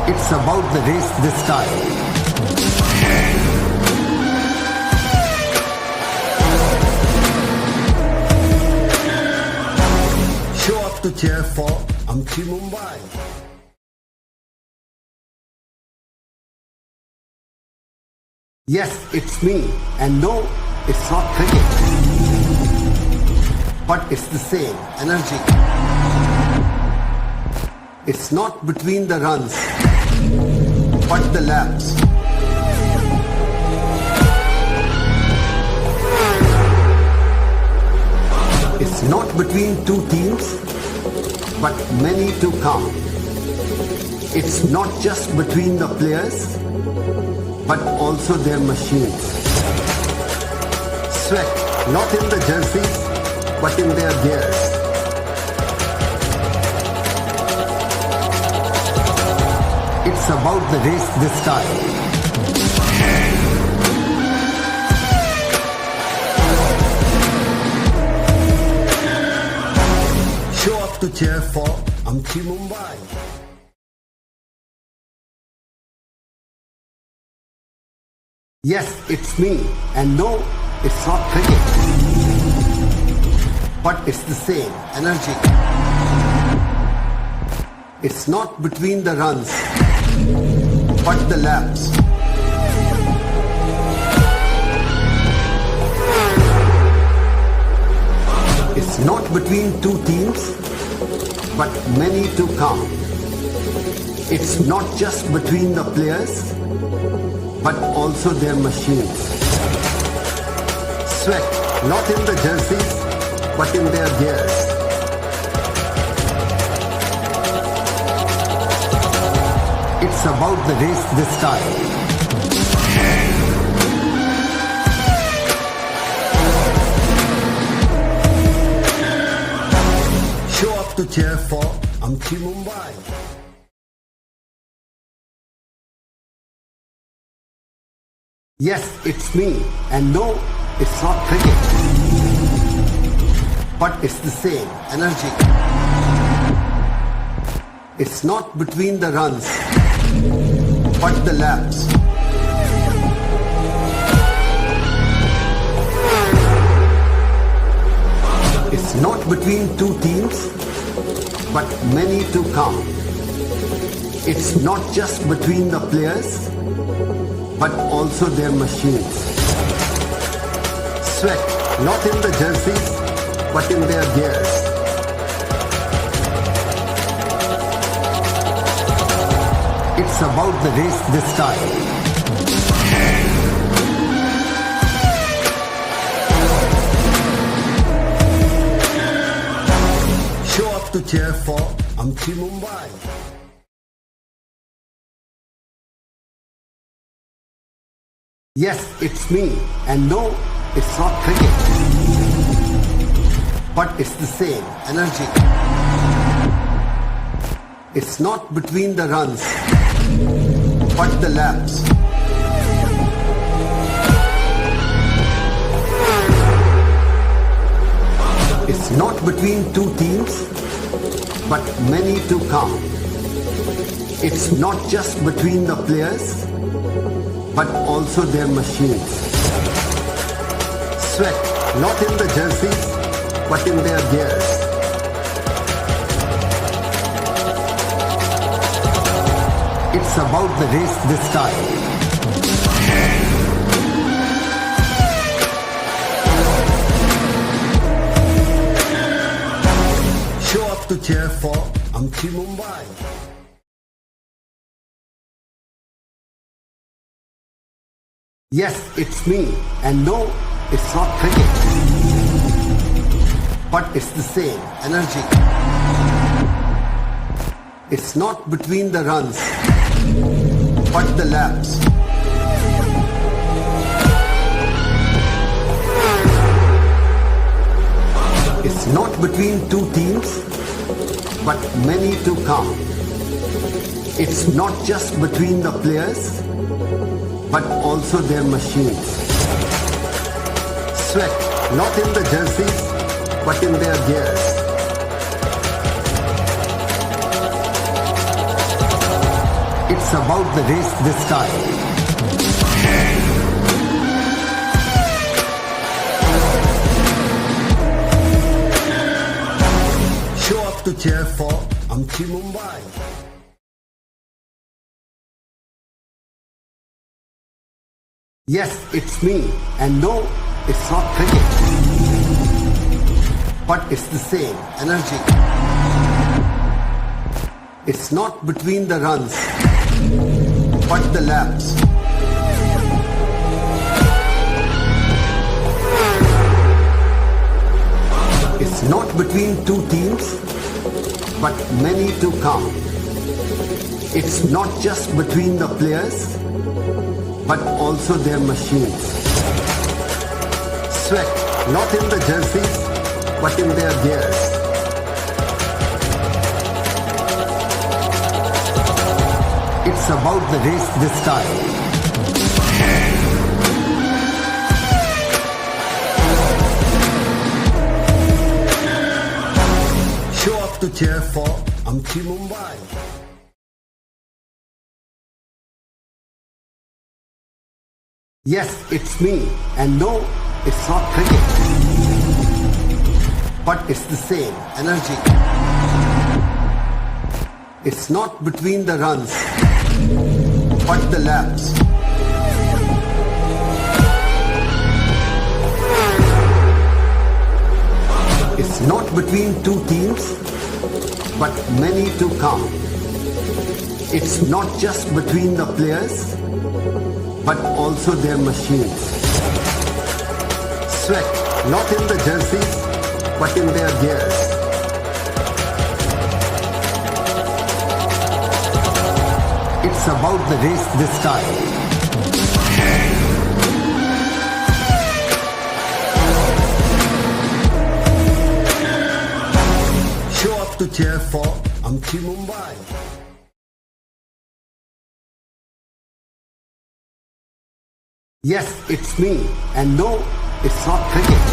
It's about the race this time. Show up to cheer for Amchi Mumbai. Yes, it's me. And no, it's not cricket. But it's the same energy. It's not between the runs, but the laps. It's not between two teams, but many to come. It's not just between the players, but also their machines. Sweat, not in the jerseys, but in their gears. It's about the race this time. Show up to cheer for Amchi Mumbai. Yes, it's me. And no, it's not cricket. But it's the same energy. It's not between the runs, but the laps. It's not between two teams, but many to come. It's not just between the players, but also their machines. Sweat, not in the jerseys, but in their gears. It's about the race this time. Show up to cheer for Amchi Mumbai. Yes, it's me. And no, it's not cricket. But it's the same energy. It's not between the runs, but the laps. It's not between two teams, but many to come. It's not just between the players, but also their machines. Sweat, not in the jerseys, but in their gears. It's about the race this time. Show up to cheer for Amchi Mumbai. Yes, it's me. And no, it's not cricket. But it's the same energy. It's not between the runs, but the laps. It's not between two teams, but many to come. It's not just between the players, but also their machines. Sweat, not in the jerseys, but in their gears. It's about the race this time. Show up to cheer for Amchi Mumbai. Yes, it's me. And no, it's not cricket. But it's the same energy. It's not between the runs, but the laps. It's not between two teams, but many to come. It's not just between the players, but also their machines. Sweat, not in the jerseys, but in their gears. It's It's about the race this time. Show up to cheer for Amchi Mumbai. Yes, it's me. And no, it's not cricket. But it's the same energy. It's not between the runs, but the laps. It's not between two teams, but many to come. It's not just between the players, but also their machines. Sweat, not in the jerseys, but in their gears. It's about the race this time. Show up to cheer for Amchi Mumbai. Yes, it's me. And no, it's not cricket. But it's the same energy. It's not between the runs, but the laps. It's not between two teams, but many to come. It's not just between the players, but also their machines. Sweat, not in the jerseys, but in their gears. It's about the race this time. Show up to cheer for Amchi Mumbai. Yes, it's me. And no, it's not cricket.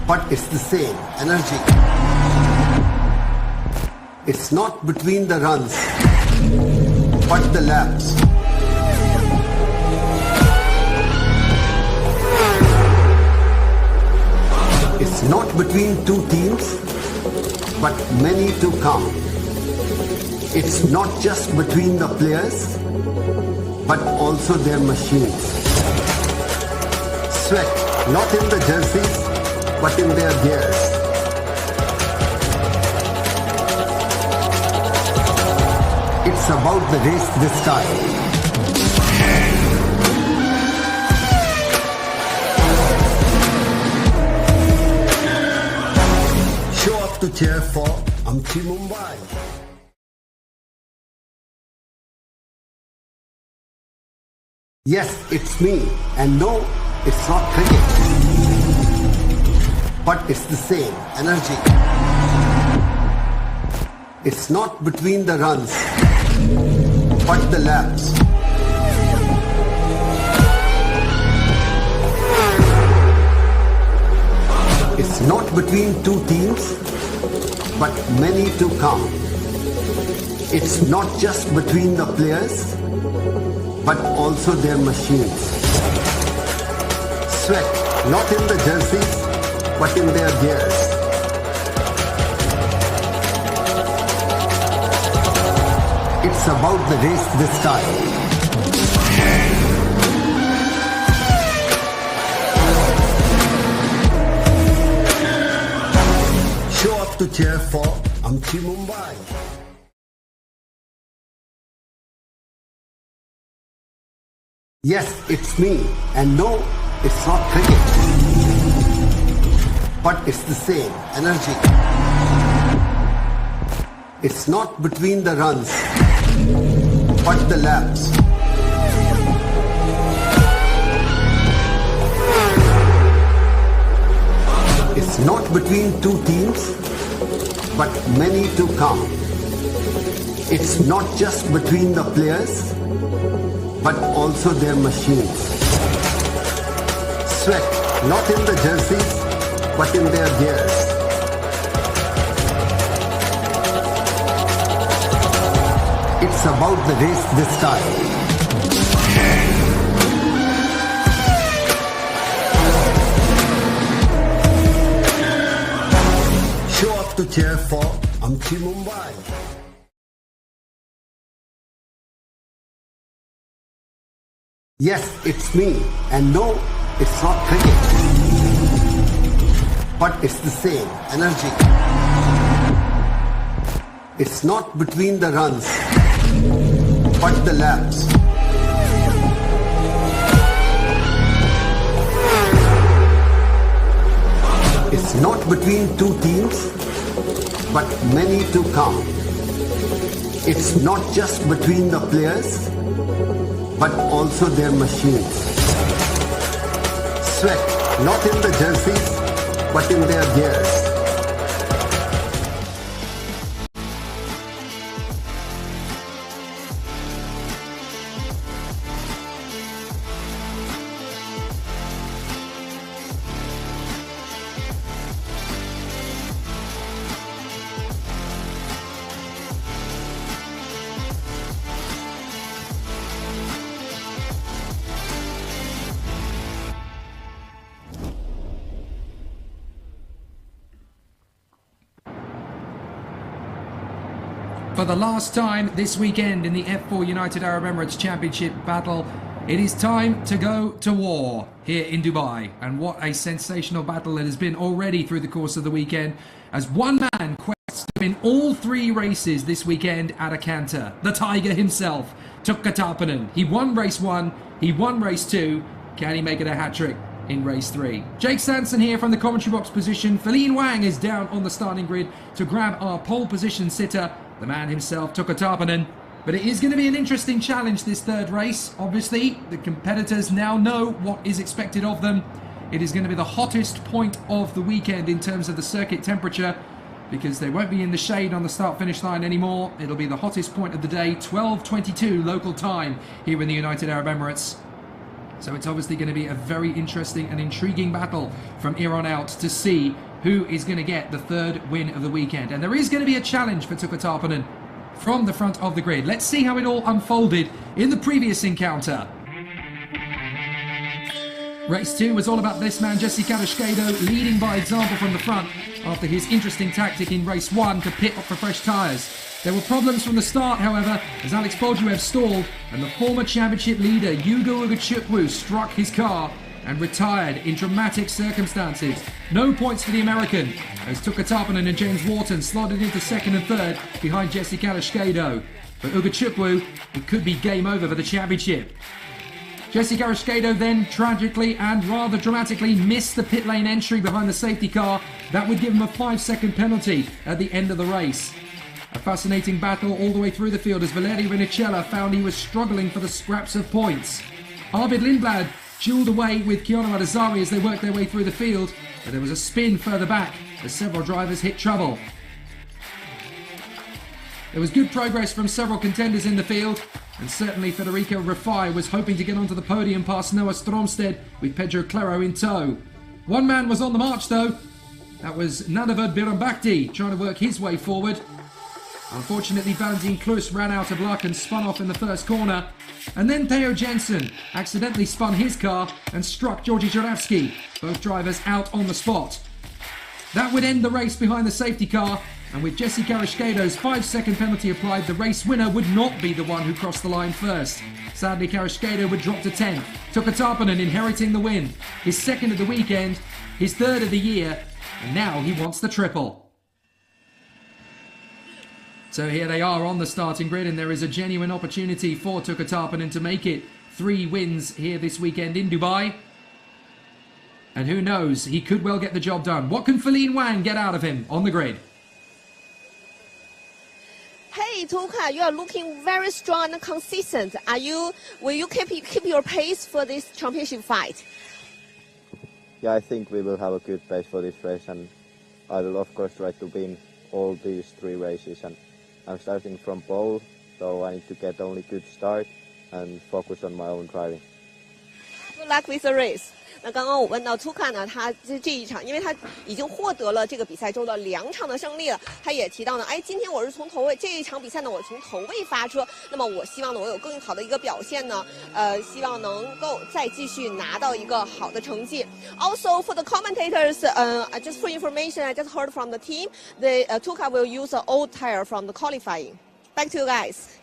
But it's the same energy. It's not between the runs, but the laps. It's not between two teams, but many to come. It's not just between the players, but also their machines. Sweat, not in the jerseys, but in their gears. It's about the race this time. Show up to cheer for Amchi Mumbai. Yes, it's me. And no, it's not cricket. But it's the same energy. It's not between the runs, but the laps. It's not between two teams, but many to come. It's not just between the players, but also their machines. Sweat, not in the jerseys, but in their gears. It's about the race this time. Show up to cheer for Amchi Mumbai. Yes, it's me. And no, it's not cricket. But it's the same energy. It's not between the runs, but the laps. It's not between two teams, but many to come. It's not just between the players, but also their machines. Sweat, not in the jerseys, but in their gears. It's about the race this time. Show up to cheer for Amchi Mumbai. Yes, it's me. And no, it's not cricket. But it's the same energy. It's not between the runs, but the laps. It's not between two teams, but many to come. It's not just between the players, but also their machines. Sweat, not in the jerseys, but in their gears. For the last time this weekend in the F4 United Arab Emirates Championship battle, it is time to go to war here in Dubai. And what a sensational battle it has been already through the course of the weekend, as one man quests to win all three races this weekend at a canter. The Tiger himself, Tukka Tarpanen. He won race 1, he won race 2. Can he make it a hat-trick in race 3? Jake Sanson here from the commentary box position. Feline Wang is down on the starting grid to grab our pole position sitter, the man himself, Tukka Tarpanen. But it is going to be an interesting challenge, this third race. Obviously, the competitors now know what is expected of them. It is going to be the hottest point of the weekend in terms of the circuit temperature, because they won't be in the shade on the start-finish line anymore. It'll be the hottest point of the day, 12:22 local time here in the United Arab Emirates. So it's obviously going to be a very interesting and intriguing battle from here on out to see who is going to get the third win of the weekend. And there is going to be a challenge for Tukka Tarpanen from the front of the grid. Let's see how it all unfolded in the previous encounter. Race 2 was all about this man, Jesse Carrasquedo, leading by example from the front after his interesting tactic in race 1 to pit up for fresh tyres. There were problems from the start, however, as Alex Boljuev stalled and the former championship leader, Yugo Ugachukwu, struck his car and retired in dramatic circumstances. No points for the American, as Tukka Tarpanen and James Wharton slotted into second and third behind Jesse Carrasquedo. For Ugachukwu, it could be game over for the championship. Jesse Carrasquedo then tragically and rather dramatically missed the pit lane entry behind the safety car. That would give him a 5-second penalty at the end of the race. A fascinating battle all the way through the field as Valeri Rinicella found he was struggling for the scraps of points. Arvid Lindblad duelled away with Keanu Adazari as they worked their way through the field, but there was a spin further back as several drivers hit trouble. There was good progress from several contenders in the field, and certainly Federico Rafai was hoping to get onto the podium past Noah Stromsted with Pedro Claro in tow. One man was on the march though. That was Nanavud Birambakti trying to work his way forward. Unfortunately, Valentin Klus ran out of luck and spun off in the first corner. And then Theo Jensen accidentally spun his car and struck Georgi Juravsky, both drivers out on the spot. That would end the race behind the safety car, and with Jesse Carrasquedo's 5-second penalty applied, the race winner would not be the one who crossed the line first. Sadly, Carrasquedo would drop to 10th. Tukka Tarpanen inheriting the win, his second of the weekend, his third of the year, and now he wants the triple. So here they are on the starting grid, and there is a genuine opportunity for Tukka Tarpanen to make it 3 wins here this weekend in Dubai. And who knows, he could well get the job done. What can Feline Wang get out of him on the grid? Hey Tukka, you are looking very strong and consistent. Will you keep your pace for this championship fight? Yeah, I think we will have a good pace for this race, and I will of course try to win all these 3 races. And I'm starting from pole, so I need to get only good start and focus on my own driving. Good luck with the race. 那刚刚我问到图卡呢，他这一场，因为他已经获得了这个比赛中的2场的胜利了，他也提到呢，哎，今天我是从头位，这一场比赛呢，我从头位发车，那么我希望呢，我有更好的一个表现呢，希望能够再继续拿到一个好的成绩。Also for the commentators, just for information, I just heard from the team, the Tuka will use an old tire from the qualifying. Back to you guys.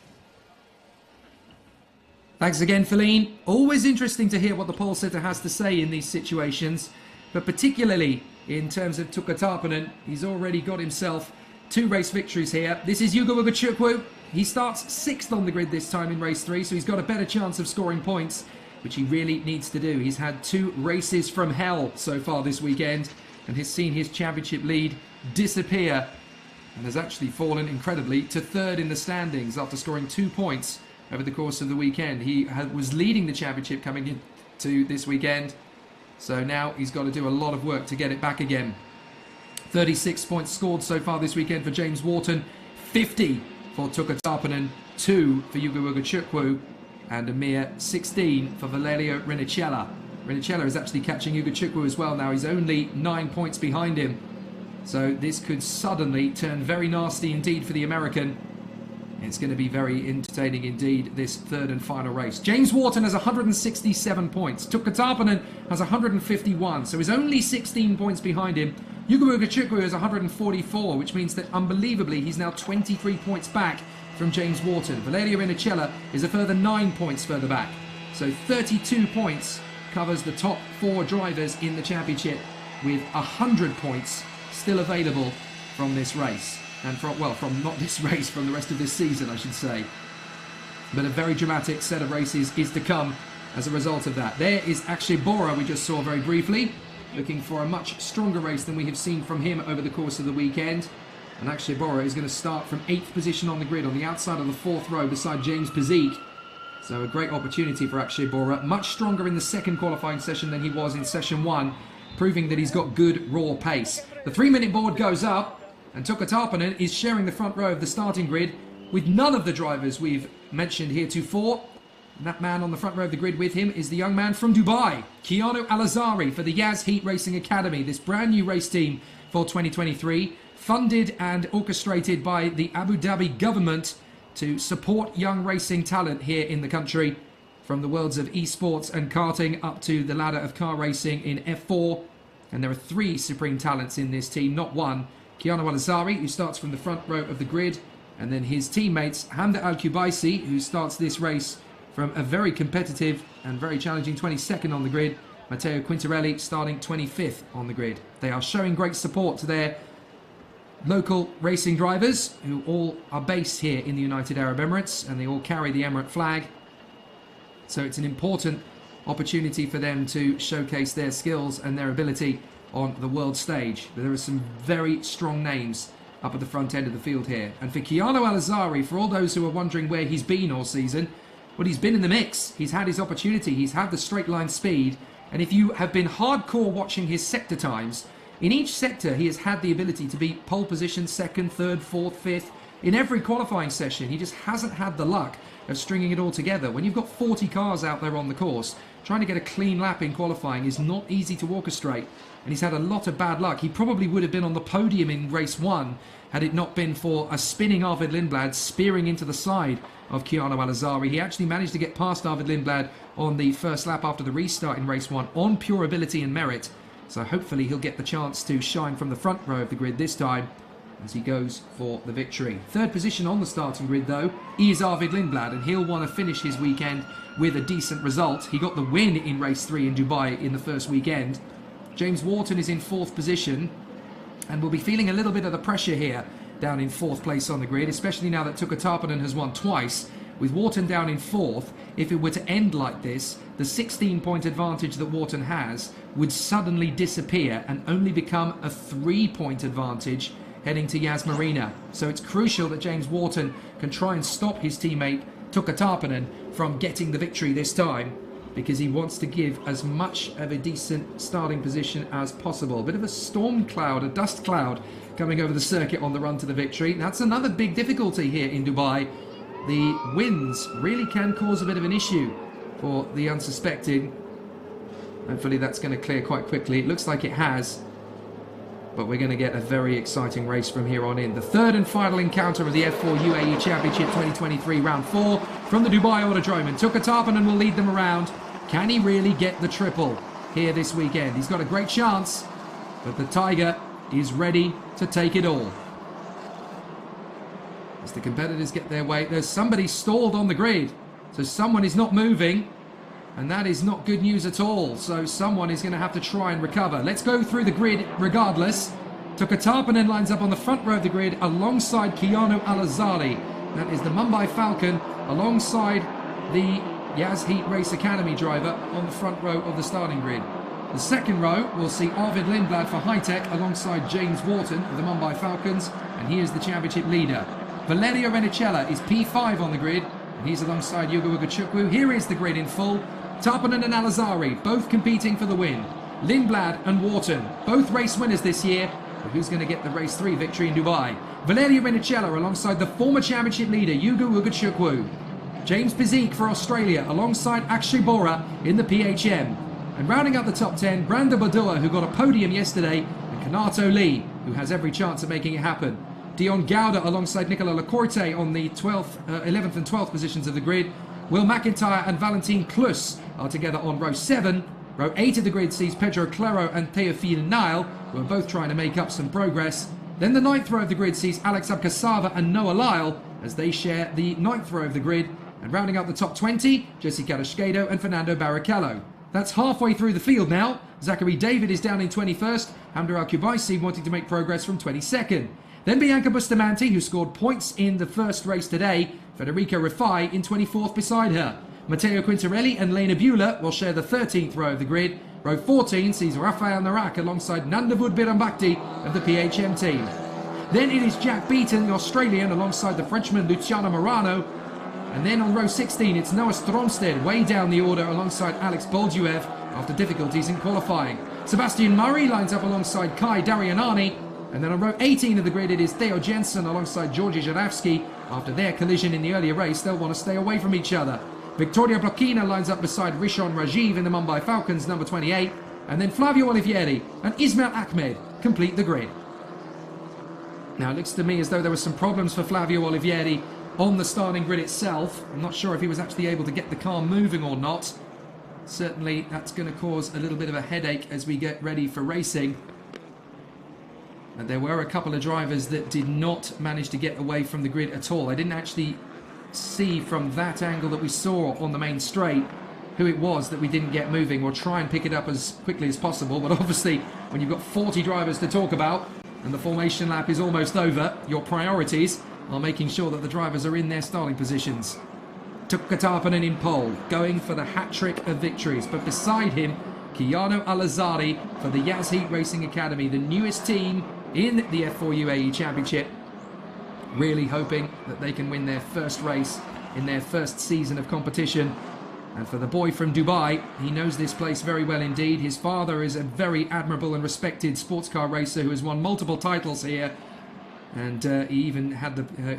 Thanks again, Feline. Always interesting to hear what the pole sitter has to say in these situations, but particularly in terms of Tuka Tarpanen, he's already got himself 2 race victories here. This is Yugo Ugachukwu. He starts 6th on the grid this time in race 3, so he's got a better chance of scoring points, which he really needs to do. He's had 2 races from hell so far this weekend and has seen his championship lead disappear and has actually fallen incredibly to 3rd in the standings after scoring 2 points over the course of the weekend. He was leading the championship coming into this weekend, so now he's got to do a lot of work to get it back again. 36 points scored so far this weekend for James Wharton, 50 for Tuka Tarpanen, 2 for Yugo Ugachukwu, and a mere 16 for Valerio Rinicella. Rinicella is actually catching Ugachukwu as well now. He's only 9 points behind him, so this could suddenly turn very nasty indeed for the American. It's going to be very entertaining indeed, this 3rd and final race. James Wharton has 167 points. Tuka Tarpanen has 151, so he's only 16 points behind him. Yugo Ugachukwu has 144, which means that unbelievably he's now 23 points back from James Wharton. Valerio Rinicella is a further 9 points further back. So 32 points covers the top 4 drivers in the championship, with 100 points still available from this race. And from not this race, from the rest of this season, I should say. But a very dramatic set of races is to come as a result of that. There is Akshay Bora, we just saw very briefly, looking for a much stronger race than we have seen from him over the course of the weekend. And Akshay Bora is going to start from 8th position on the grid, on the outside of the 4th row beside James Pazik. So a great opportunity for Akshay Bora. Much stronger in the 2nd qualifying session than he was in session 1, proving that he's got good raw pace. The 3-minute board goes up, and Tuka Tarpanen is sharing the front row of the starting grid with none of the drivers we've mentioned heretofore. And that man on the front row of the grid with him is the young man from Dubai, Keanu Al-Azhari, for the Yaz Heat Racing Academy, this brand new race team for 2023, funded and orchestrated by the Abu Dhabi government to support young racing talent here in the country, from the worlds of esports and karting up to the ladder of car racing in F4. And there are 3 supreme talents in this team, not 1. Keanu Al-Azhari, who starts from the front row of the grid, and then his teammates Hamda Al-Kubaisi, who starts this race from a very competitive and very challenging 22nd on the grid. Matteo Quintarelli starting 25th on the grid. They are showing great support to their local racing drivers, who all are based here in the United Arab Emirates, and they all carry the Emirate flag. So it's an important opportunity for them to showcase their skills and their ability on the world stage. There are some very strong names up at the front end of the field here. And for Keanu Al-Azhari, for all those who are wondering where he's been all season, well, he's been in the mix. He's had his opportunity. He's had the straight line speed. And if you have been hardcore watching his sector times, in each sector he has had the ability to be pole position, 2nd, 3rd, 4th, 5th. In every qualifying session, he just hasn't had the luck of stringing it all together. When you've got 40 cars out there on the course, trying to get a clean lap in qualifying is not easy to orchestrate. And he's had a lot of bad luck. He probably would have been on the podium in race 1 had it not been for a spinning Arvid Lindblad spearing into the side of Keanu Al-Azhari. He actually managed to get past Arvid Lindblad on the first lap after the restart in race 1 on pure ability and merit. So hopefully he'll get the chance to shine from the front row of the grid this time as he goes for the victory. 3rd position on the starting grid though is Arvid Lindblad, and he'll want to finish his weekend with a decent result. He got the win in race 3 in Dubai in the first weekend. James Wharton is in 4th position and will be feeling a little bit of the pressure here down in 4th place on the grid, especially now that Tuka Tarpanen has won twice. With Wharton down in 4th, if it were to end like this, the 16-point advantage that Wharton has would suddenly disappear and only become a 3-point advantage heading to Yas Marina. So it's crucial that James Wharton can try and stop his teammate Tuka Tarpanen from getting the victory this time, because he wants to give as much of a decent starting position as possible. A bit of a storm cloud, a dust cloud coming over the circuit on the run to the victory. That's another big difficulty here in Dubai. The winds really can cause a bit of an issue for the unsuspecting Hopefully that's going to clear quite quickly. It looks like it has. But we're going to get a very exciting race from here on in. The third and final encounter of the F4 UAE Championship 2023 Round 4 from the Dubai Autodrome. And Tuka Tarpanen will lead them around. Can he really get the triple here this weekend? He's got a great chance, but the Tiger is ready to take it all. As the competitors get their way, there's somebody stalled on the grid. So someone is not moving. And that is not good news at all. So someone is going to have to try and recover. Let's go through the grid regardless. Tuka Tarpanen lines up on the front row of the grid alongside Keanu Al-Azali. That is the Mumbai Falcon alongside the Yas Heat Race Academy driver on the front row of the starting grid. The second row will see Arvid Lindblad for High-Tech alongside James Wharton of the Mumbai Falcons. And he is the championship leader. Valerio Renicella is P5 on the grid. And he's alongside Yuga Chukwu. Here is the grid in full. Tarpanen and Al-Azari, both competing for the win. Lindblad and Wharton, both race winners this year. But who's going to get the race 3 victory in Dubai? Valerio Renicella alongside the former championship leader, Yuga Chukwu. James Pizik for Australia alongside Akshay Bora in the PHM. And rounding out the top 10, Branda Badua, who got a podium yesterday, and Kanato Lee, who has every chance of making it happen. Dion Gauda alongside Nicola Lacorte on the 11th and 12th positions of the grid. Will McIntyre and Valentin Klus are together on row 7. Row 8 of the grid sees Pedro Claro and Theophile Nile, who are both trying to make up some progress. Then the 9th row of the grid sees Alex Abkasava and Noah Lyle as they share the 9th row of the grid. And rounding out the top 20, Jesse Carrasquedo and Fernando Barrichello. That's halfway through the field now. Zachary David is down in 21st. Hamdar Al-Kubaisi wanting to make progress from 22nd. Then Bianca Bustamante, who scored points in the first race today. Federica Rifai in 24th beside her. Matteo Quintarelli and Lena Bueller will share the 13th row of the grid. Row 14 sees Rafael Narak alongside Nandavud Birambakti of the PHM team. Then it is Jack Beaton, the Australian, alongside the Frenchman Luciano Morano. And then on row 16 it's Noah Stromsted way down the order alongside Alex Bolduev after difficulties in qualifying. Sebastian Murray lines up alongside Kai Darianani. And then on row 18 of the grid it is Theo Jensen alongside Georgi Żurawski. After their collision in the earlier race, they'll want to stay away from each other. Victoria Blokina lines up beside Rishon Rajiv in the Mumbai Falcons, number 28. And then Flavio Olivieri and Ismail Ahmed complete the grid. Now it looks to me as though there were some problems for Flavio Olivieri on the starting grid itself. I'm not sure if he was actually able to get the car moving or not. Certainly that's going to cause a little bit of a headache as we get ready for racing. And there were a couple of drivers that did not manage to get away from the grid at all. I didn't actually see from that angle that we saw on the main straight who it was that we didn't get moving. We'll try and pick it up as quickly as possible. But obviously, when you've got 40 drivers to talk about and the formation lap is almost over, your priorities are making sure that the drivers are in their starting positions. Tuka Tarpanen in pole, going for the hat-trick of victories. But beside him, Keanu Al-Azari for the Yas Heat Racing Academy, the newest team in the F4 UAE Championship, really hoping that they can win their first race in their first season of competition. And for the boy from Dubai, he knows this place very well indeed. His father is a very admirable and respected sports car racer who has won multiple titles here. And he even had the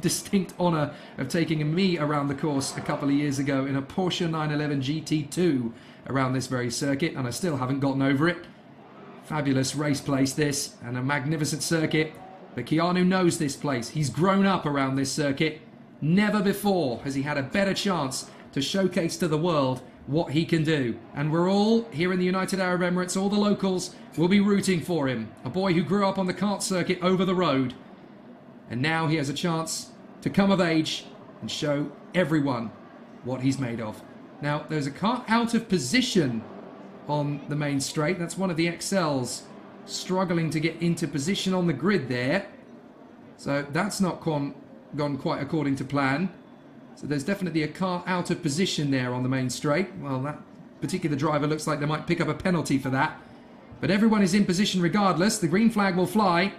distinct honour of taking me around the course a couple of years ago in a Porsche 911 GT2 around this very circuit, and I still haven't gotten over it. Fabulous race place this, and a magnificent circuit. But Keanu knows this place. He's grown up around this circuit. Never before has he had a better chance to showcase to the world what he can do. And we're all, here in the United Arab Emirates, all the locals, will be rooting for him. A boy who grew up on the kart circuit over the road. And now he has a chance to come of age and show everyone what he's made of. Now, there's a car out of position on the main straight. That's one of the XLs struggling to get into position on the grid there. So that's not gone quite according to plan. So there's definitely a car out of position there on the main straight. Well, that particular driver looks like they might pick up a penalty for that. But everyone is in position regardless. The green flag will fly.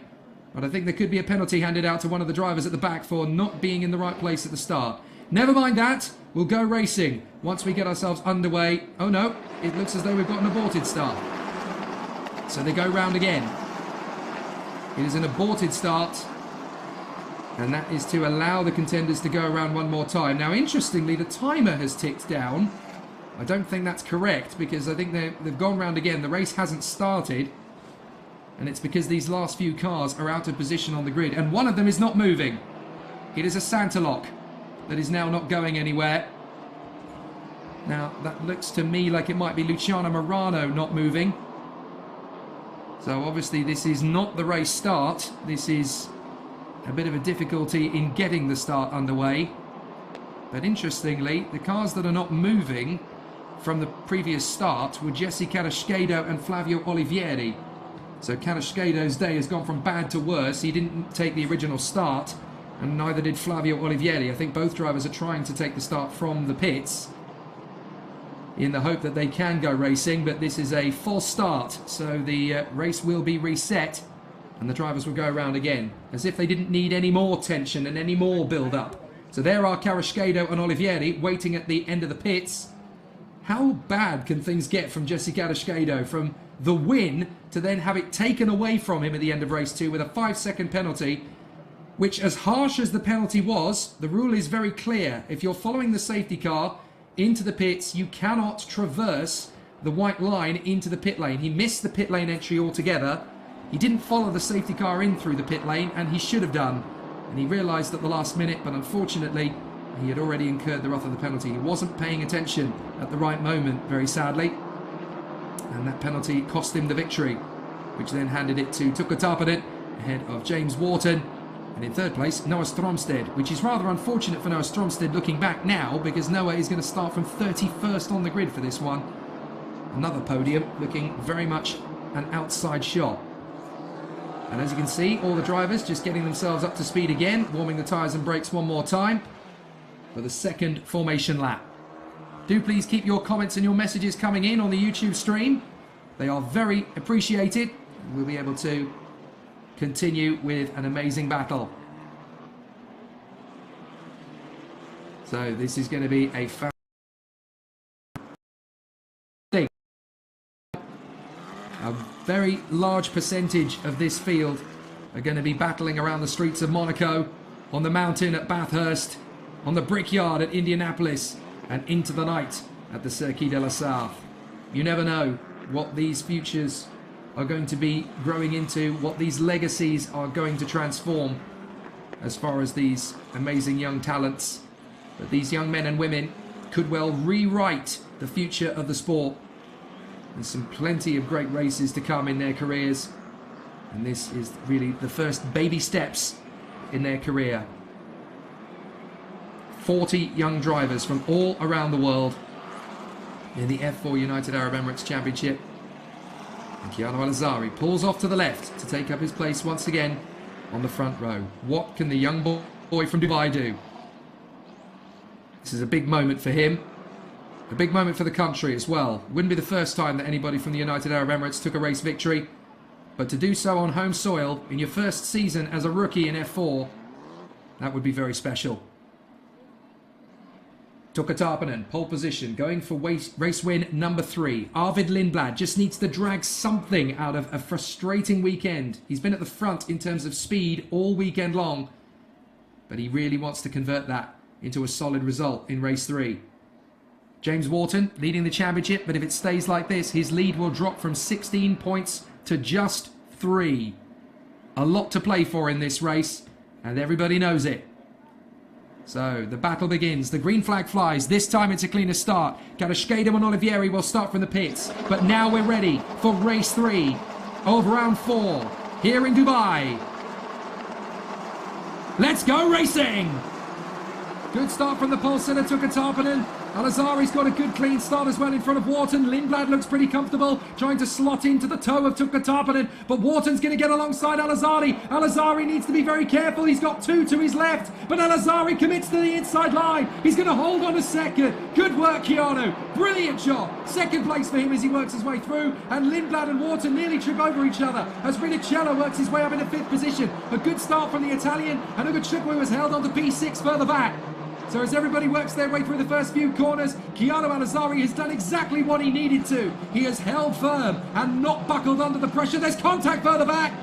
But I think there could be a penalty handed out to one of the drivers at the back for not being in the right place at the start. Never mind that. We'll go racing once we get ourselves underway. Oh no, it looks as though we've got an aborted start. So they go round again. It is an aborted start. And that is to allow the contenders to go around one more time. Now, interestingly, the timer has ticked down. I don't think that's correct, because I think they've gone round again. The race hasn't started, and it's because these last few cars are out of position on the grid, and one of them is not moving. It is a Santa lock that is now not going anywhere. Now, that looks to me like it might be Luciano Morano not moving. So obviously this is not the race start. This is a bit of a difficulty in getting the start underway. But interestingly, the cars that are not moving from the previous start were Jesse Carrasquedo and Flavio Olivieri. So Carrasquedo's day has gone from bad to worse. He didn't take the original start, and neither did Flavio Olivieri. I think both drivers are trying to take the start from the pits in the hope that they can go racing, but this is a false start, so the race will be reset and the drivers will go around again, as if they didn't need any more tension and any more build-up. So there are Carrasquedo and Olivieri waiting at the end of the pits. How bad can things get from Jesse Carrasquedo, from the win to then have it taken away from him at the end of race 2 with a 5-second penalty, which, as harsh as the penalty was, the rule is very clear. If you're following the safety car into the pits, you cannot traverse the white line into the pit lane. He missed the pit lane entry altogether. He didn't follow the safety car in through the pit lane, and he should have done. And he realised at the last minute, but unfortunately, he had already incurred the wrath of the penalty. He wasn't paying attention at the right moment, very sadly. And that penalty cost him the victory, which then handed it to Tuukka Tarpanen ahead of James Wharton. And in third place, Noah Stromsted, which is rather unfortunate for Noah Stromsted looking back now, because Noah is going to start from 31st on the grid for this one. Another podium, looking very much an outside shot. And as you can see, all the drivers just getting themselves up to speed again, warming the tyres and brakes one more time for the second formation lap. Do please keep your comments and your messages coming in on the YouTube stream. They are very appreciated. We'll be able to continue with an amazing battle. So this is going to be a very large percentage of this field are going to be battling around the streets of Monaco, on the mountain at Bathurst, on the Brickyard at Indianapolis, and into the night at the Circuit de la Sarthe. You never know what these futures are going to be growing into, what these legacies are going to transform as far as these amazing young talents. But these young men and women could well rewrite the future of the sport. There's some plenty of great races to come in their careers, and this is really the first baby steps in their career. 40 young drivers from all around the world in the F4 United Arab Emirates Championship. And Chiano Al-Azari pulls off to the left to take up his place once again on the front row. What can the young boy from Dubai do? This is a big moment for him. A big moment for the country as well. Wouldn't be the first time that anybody from the United Arab Emirates took a race victory, but to do so on home soil in your first season as a rookie in F4, that would be very special. Tuukka Tarpanen, pole position, going for race win number 3. Arvid Lindblad just needs to drag something out of a frustrating weekend. He's been at the front in terms of speed all weekend long, but he really wants to convert that into a solid result in race 3. James Wharton leading the championship, but if it stays like this, his lead will drop from 16 points to just 3. A lot to play for in this race, and everybody knows it. So the battle begins. The green flag flies. This time it's a cleaner start. Carrasquedo and Olivieri will start from the pits. But now we're ready for race 3 of round 4 here in Dubai. Let's go racing! Good start from the pole sitter, Tuukka Tarpanen. Al-Azari's got a good clean start as well in front of Wharton. Lindblad looks pretty comfortable, trying to slot into the toe of Tuukka Tarpanen, but Wharton's going to get alongside Al-Azari. Al-Azari needs to be very careful. He's got 2 to his left, but Al-Azari commits to the inside line. He's going to hold on a second. Good work, Chiano. Brilliant job. Second place for him as he works his way through, and Lindblad and Wharton nearly trip over each other as Rinicello works his way up into 5th position. A good start from the Italian, and Ugachukwu was held on to P6 further back. So as everybody works their way through the first few corners, Chiano Al-Azari has done exactly what he needed to. He has held firm and not buckled under the pressure. There's contact further back.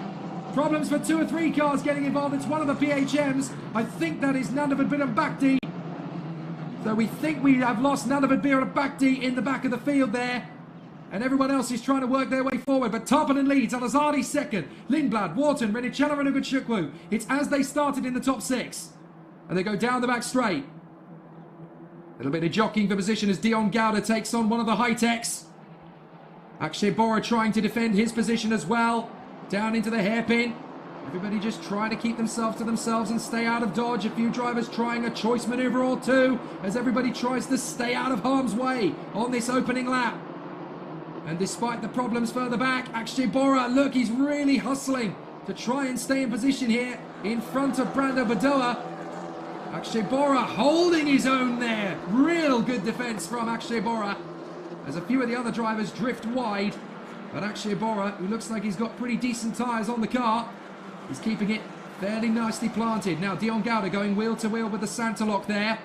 Problems for 2 or 3 cars getting involved. It's one of the PHMs. I think that is Nandavan Bakti. So we think we have lost Nunavut Bakti in the back of the field there. And everyone else is trying to work their way forward. But Tarpanen leads, Al-Azhari second, Lindblad, Wharton, Renicella and Ugochukwu. It's as they started in the top 6. And they go down the back straight. A little bit of jockeying for position as Dion Gowda takes on one of the high-techs. Akshay Bora trying to defend his position as well. Down into the hairpin. Everybody just trying to keep themselves to themselves and stay out of dodge. A few drivers trying a choice maneuver or two as everybody tries to stay out of harm's way on this opening lap. And despite the problems further back, Akshay Bora, look, he's really hustling to try and stay in position here in front of Brando Badoa. Akshay Bora holding his own there. Real good defense from Akshay Bora as a few of the other drivers drift wide. But Akshay Bora, who looks like he's got pretty decent tyres on the car, is keeping it fairly nicely planted. Now Dion Gowda going wheel to wheel with the Santa Lock there.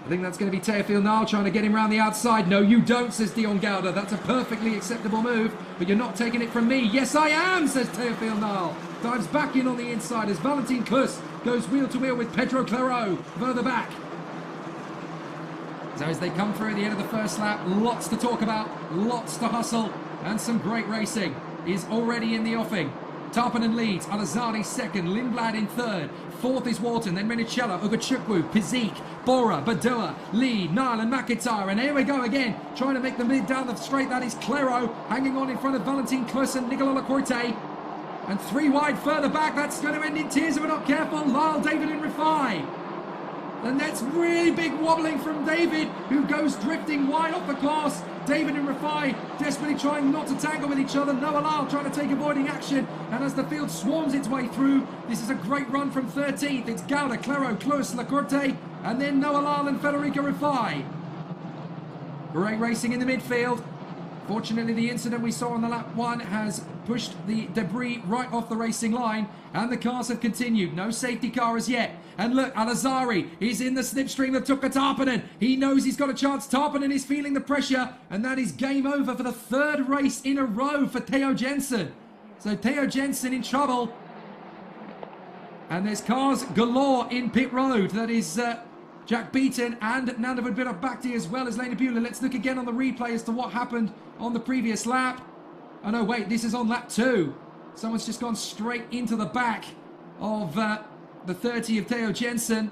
I think that's going to be Teofil Nile trying to get him around the outside. No, you don't, says Dion Gowda. That's a perfectly acceptable move, but you're not taking it from me. Yes, I am, says Teofil Nile. Dives back in on the inside as Valentin Klus goes wheel to wheel with Pedro Claro further back. So as they come through at the end of the first lap, lots to talk about, lots to hustle, and some great racing is already in the offing. Tarpanen leads, Al-Azhari second, Lindblad in third, fourth is Wharton, then Renicella, Ugochukwu, Pizik, Bora, Badoa, Lee, Nile and McIntyre, and here we go again, trying to make the mid down the straight, that is Claro, hanging on in front of Valentin Klus and Nicola Lacorte, and 3 wide further back, that's going to end in tears if we're not careful, Lyle, David and Rifai. And that's really big wobbling from David, who goes drifting wide off the course. David and Rifai desperately trying not to tangle with each other. Noah Lyle trying to take avoiding action. And as the field swarms its way through, this is a great run from 13th. It's Gowda, Claro, Klus, Lacorte, and then Noah Lyle and Federico Rifai. Great racing in the midfield. Fortunately, the incident we saw on the lap 1 has pushed the debris right off the racing line, and the cars have continued. No safety car as yet. And look, Al-Azhari is in the slipstream of Tuukka Tarpanen. He knows he's got a chance. Tarpanen is feeling the pressure, and that is game over for the 3rd race in a row for Theo Jensen. So Theo Jensen in trouble. And there's cars galore in pit road. That is Jack Beaton and Nandavud Bakti as well as Lena Buehler. Let's look again on the replay as to what happened on the previous lap. Oh no, wait, this is on lap 2. Someone's just gone straight into the back of the 30 of Theo Jensen.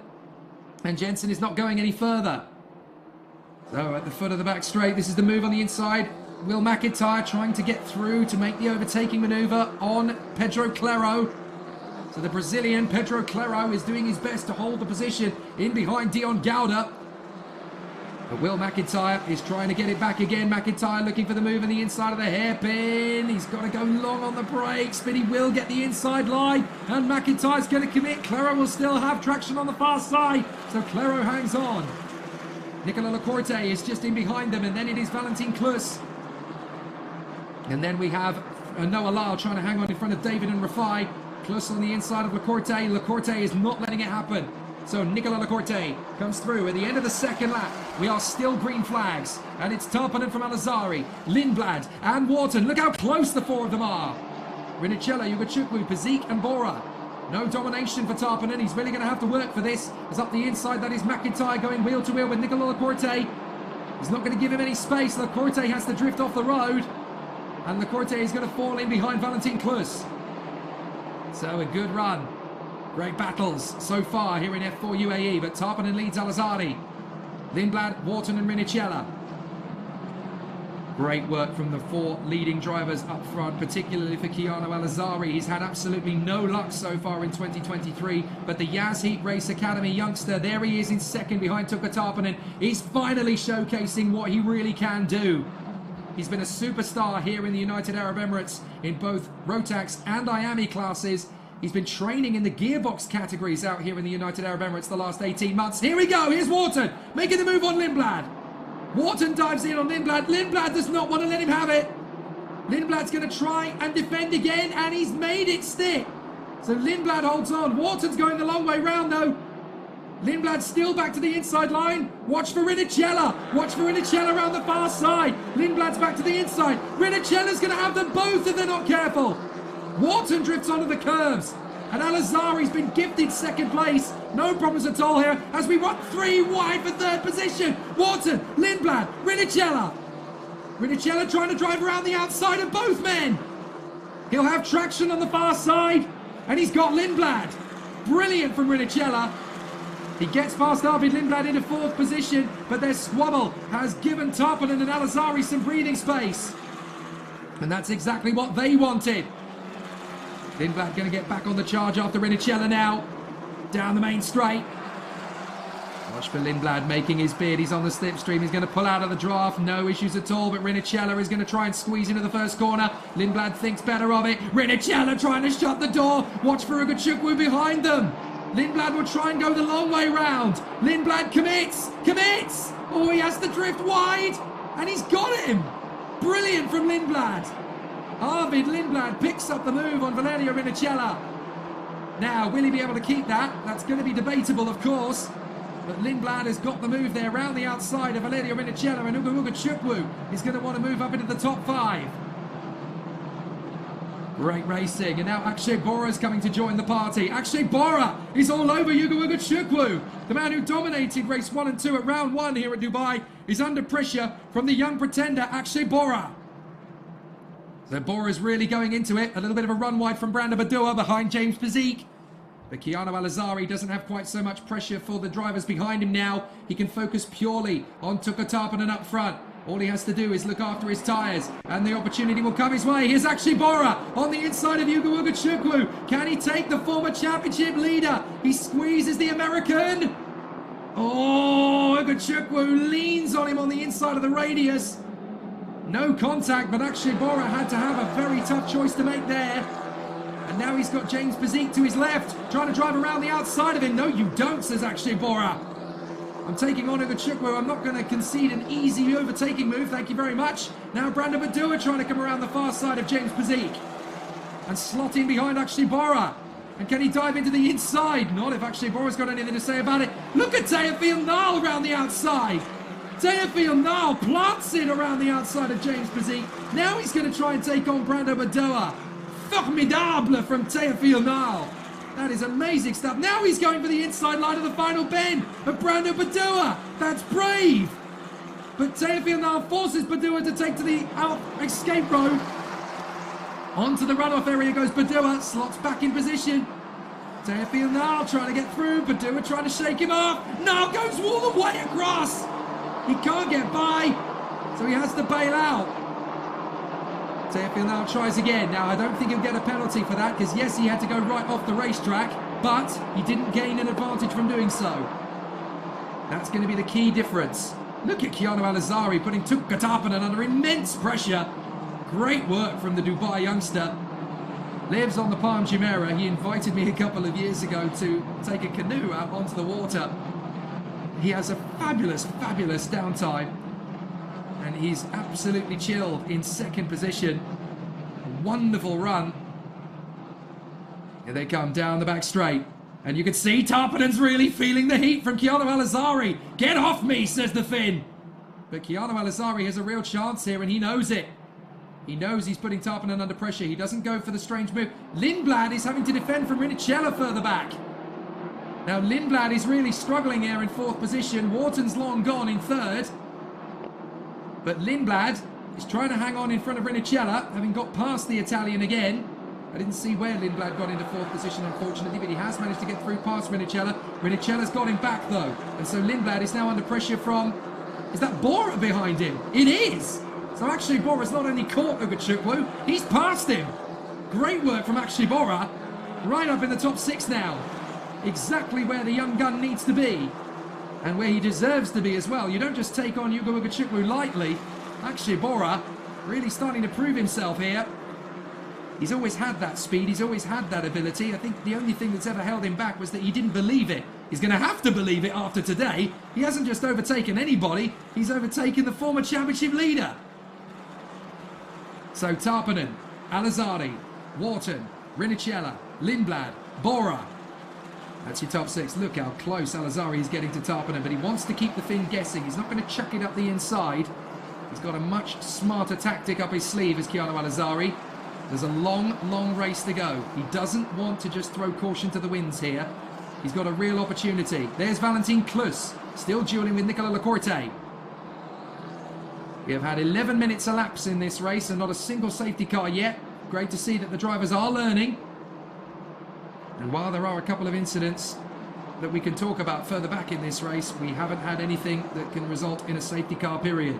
And Jensen is not going any further. So at the foot of the back straight, this is the move on the inside. Will McIntyre trying to get through to make the overtaking manoeuvre on Pedro Claro. So the Brazilian Pedro Claro is doing his best to hold the position in behind Dion Gowda. But Will McIntyre is trying to get it back again. McIntyre looking for the move on the inside of the hairpin. He's got to go long on the brakes, but he will get the inside line. And McIntyre's going to commit. Claro will still have traction on the far side. So Claro hangs on. Nicola Lacorte is just in behind them. And then it is Valentin Klus. And then we have Noah Lyle trying to hang on in front of David and Rifai. Klus on the inside of Lacorte. Lacorte is not letting it happen. So Nicola Lacorte comes through at the end of the second lap. We are still green flags. And it's Tarpanen from Al-Azhari, Lindblad and Wharton. Look how close the 4 of them are. Renicella, Ugochukwu, Pizik and Bora. No domination for Tarpanen. He's really going to have to work for this. As up the inside, that is McIntyre going wheel to wheel with Nicola Lacorte. He's not going to give him any space. Lacorte has to drift off the road. And Lacorte is going to fall in behind Valentin Klus. So a good run. Great battles so far here in F4 UAE, but Tarpanen leads Al-Azhari. Lindblad, Wharton and Renicella. Great work from the 4 leading drivers up front, particularly for Keanu Al-Azhari. He's had absolutely no luck so far in 2023, but the Yas Heat Race Academy youngster, there he is in second behind Tuukka Tarpanen. He's finally showcasing what he really can do. He's been a superstar here in the United Arab Emirates in both Rotax and IAME classes. He's been training in the gearbox categories out here in the United Arab Emirates the last 18 months. Here we go. Here's Wharton making the move on Lindblad. Wharton dives in on Lindblad. Lindblad does not want to let him have it. Lindblad's going to try and defend again, and he's made it stick. So Lindblad holds on. Wharton's going the long way round, though. Lindblad still back to the inside line. Watch for Renicella. Watch for Renicella around the far side. Lindblad's back to the inside. Renicella's going to have them both if they're not careful. Wharton drifts onto the curves. And Al-Azhari's been gifted second place No problems at all here as we run 3 wide for third position. Wharton, Lindblad, Rinicella. Rinicella trying to drive around the outside of both men. He'll have traction on the far side, and he's got Lindblad. Brilliant from Rinicella. He gets past Arvid Lindblad into 4th position, but their squabble has given Tarpanen and Al-Azhari some breathing space. And that's exactly what they wanted. Lindblad going to get back on the charge after Rinicella now. Down the main straight. Watch for Lindblad making his bid. He's on the slipstream. He's going to pull out of the draft. No issues at all, but Rinicella is going to try and squeeze into the first corner. Lindblad thinks better of it. Rinicella trying to shut the door. Watch for Ugachukwu behind them. Lindblad will try and go the long way round. Lindblad commits. Oh, he has to drift wide, and he's got him. Brilliant from Lindblad. Arvid Lindblad picks up the move on Valerio Rinicella. Now, will he be able to keep that? That's going to be debatable, of course. But Lindblad has got the move there round the outside of Valerio Rinicella, and Ugachukwu is going to want to move up into the top 5. Great racing, and now Akshay Bora is coming to join the party. Akshay Bora is all over Ugachukwu. The man who dominated race 1 and 2 at round 1 here at Dubai is under pressure from the young pretender Akshay Bora. So Bora's really going into it. A little bit of a run wide from Branda Badua behind James Pazik. But Keanu Al-Azhari doesn't have quite so much pressure for the drivers behind him now. He can focus purely on Tuka Tarpanen up front. All he has to do is look after his tyres, and the opportunity will come his way. Here's Akshay Bora on the inside of Ugachukwu. Can he take the former championship leader? He squeezes the American. Oh, Ugachukwu leans on him on the inside of the radius. No contact, but Akshay Bora had to have a very tough choice to make there. And now he's got James Pazik to his left, trying to drive around the outside of him. No, you don't, says Akshay Bora. I'm taking on Ugachukwu. I'm not going to concede an easy overtaking move. Thank you very much. Now Branda Badua trying to come around the far side of James Pazik. And slot in behind Akshay Bora. And can he dive into the inside? Not if Akshay Bora's got anything to say about it. Look at Teofil Nal around the outside. Teofil Nal plants it around the outside of James Pazik. Now he's going to try and take on Branda Badua. Formidable from Teofil Nal. That is amazing stuff. Now he's going for the inside line of the final bend of Branda Badua. That's brave. But Teofil Nal forces Badua to take to the escape road. Onto the runoff area goes Badua. Slots back in position. Teofil Nal trying to get through. Badua trying to shake him off. Nal goes all the way across. He can't get by, so he has to bail out. Teofil Nal tries again. Now, I don't think he'll get a penalty for that, because yes, he had to go right off the racetrack, but he didn't gain an advantage from doing so. That's going to be the key difference. Look at Keanu Al-Azhari putting Tuka Tarpanen under immense pressure. Great work from the Dubai youngster. Lives on the Palm Jumeirah. He invited me a couple of years ago to take a canoe out onto the water. He has a fabulous downtime. And he's absolutely chilled in 2nd position. Wonderful run. Here they come down the back straight. And you can see Tarpanen's really feeling the heat from Keanu Al-Azhari. Get off me, says the Finn. But Keanu Al-Azhari has a real chance here, and he knows it. He knows he's putting Tarpanen under pressure. He doesn't go for the strange move. Lindblad is having to defend from Rinicella further back. Now Lindblad is really struggling here in 4th position. Wharton's long gone in 3rd. But Lindblad is trying to hang on in front of Rinicella, having got past the Italian again. I didn't see where Lindblad got into 4th position, unfortunately, but he has managed to get through past Rinicella. Rinicella's got him back, though. And so Lindblad is now under pressure from... Is that Bora behind him? It is! So actually Bora's not only caught Ugachukwu, he's passed him. Great work from Akshay Bora. Right up in the top 6 now. Exactly where the young gun needs to be. And where he deserves to be as well. You don't just take on Ugachukwu lightly. Akshay Bora really starting to prove himself here. He's always had that speed, he's always had that ability. I think the only thing that's ever held him back was that he didn't believe it. He's going to have to believe it after today. He hasn't just overtaken anybody, he's overtaken the former championship leader. So Tarpanen, Al-Azhari, Wharton, Rinicella, Lindblad, Bora. That's your top 6. Look how close Al-Azhari is getting to Tarpanen, but he wants to keep the Finn guessing. He's not going to chuck it up the inside. He's got a much smarter tactic up his sleeve as Keanu Al-Azhari. There's a long race to go. He doesn't want to just throw caution to the winds here. He's got a real opportunity. There's Valentin Klus, still dueling with Nicolas Lecorte. We have had 11 minutes elapse in this race and not a single safety car yet. Great to see that the drivers are learning. And while there are a couple of incidents that we can talk about further back in this race, we haven't had anything that can result in a safety car period.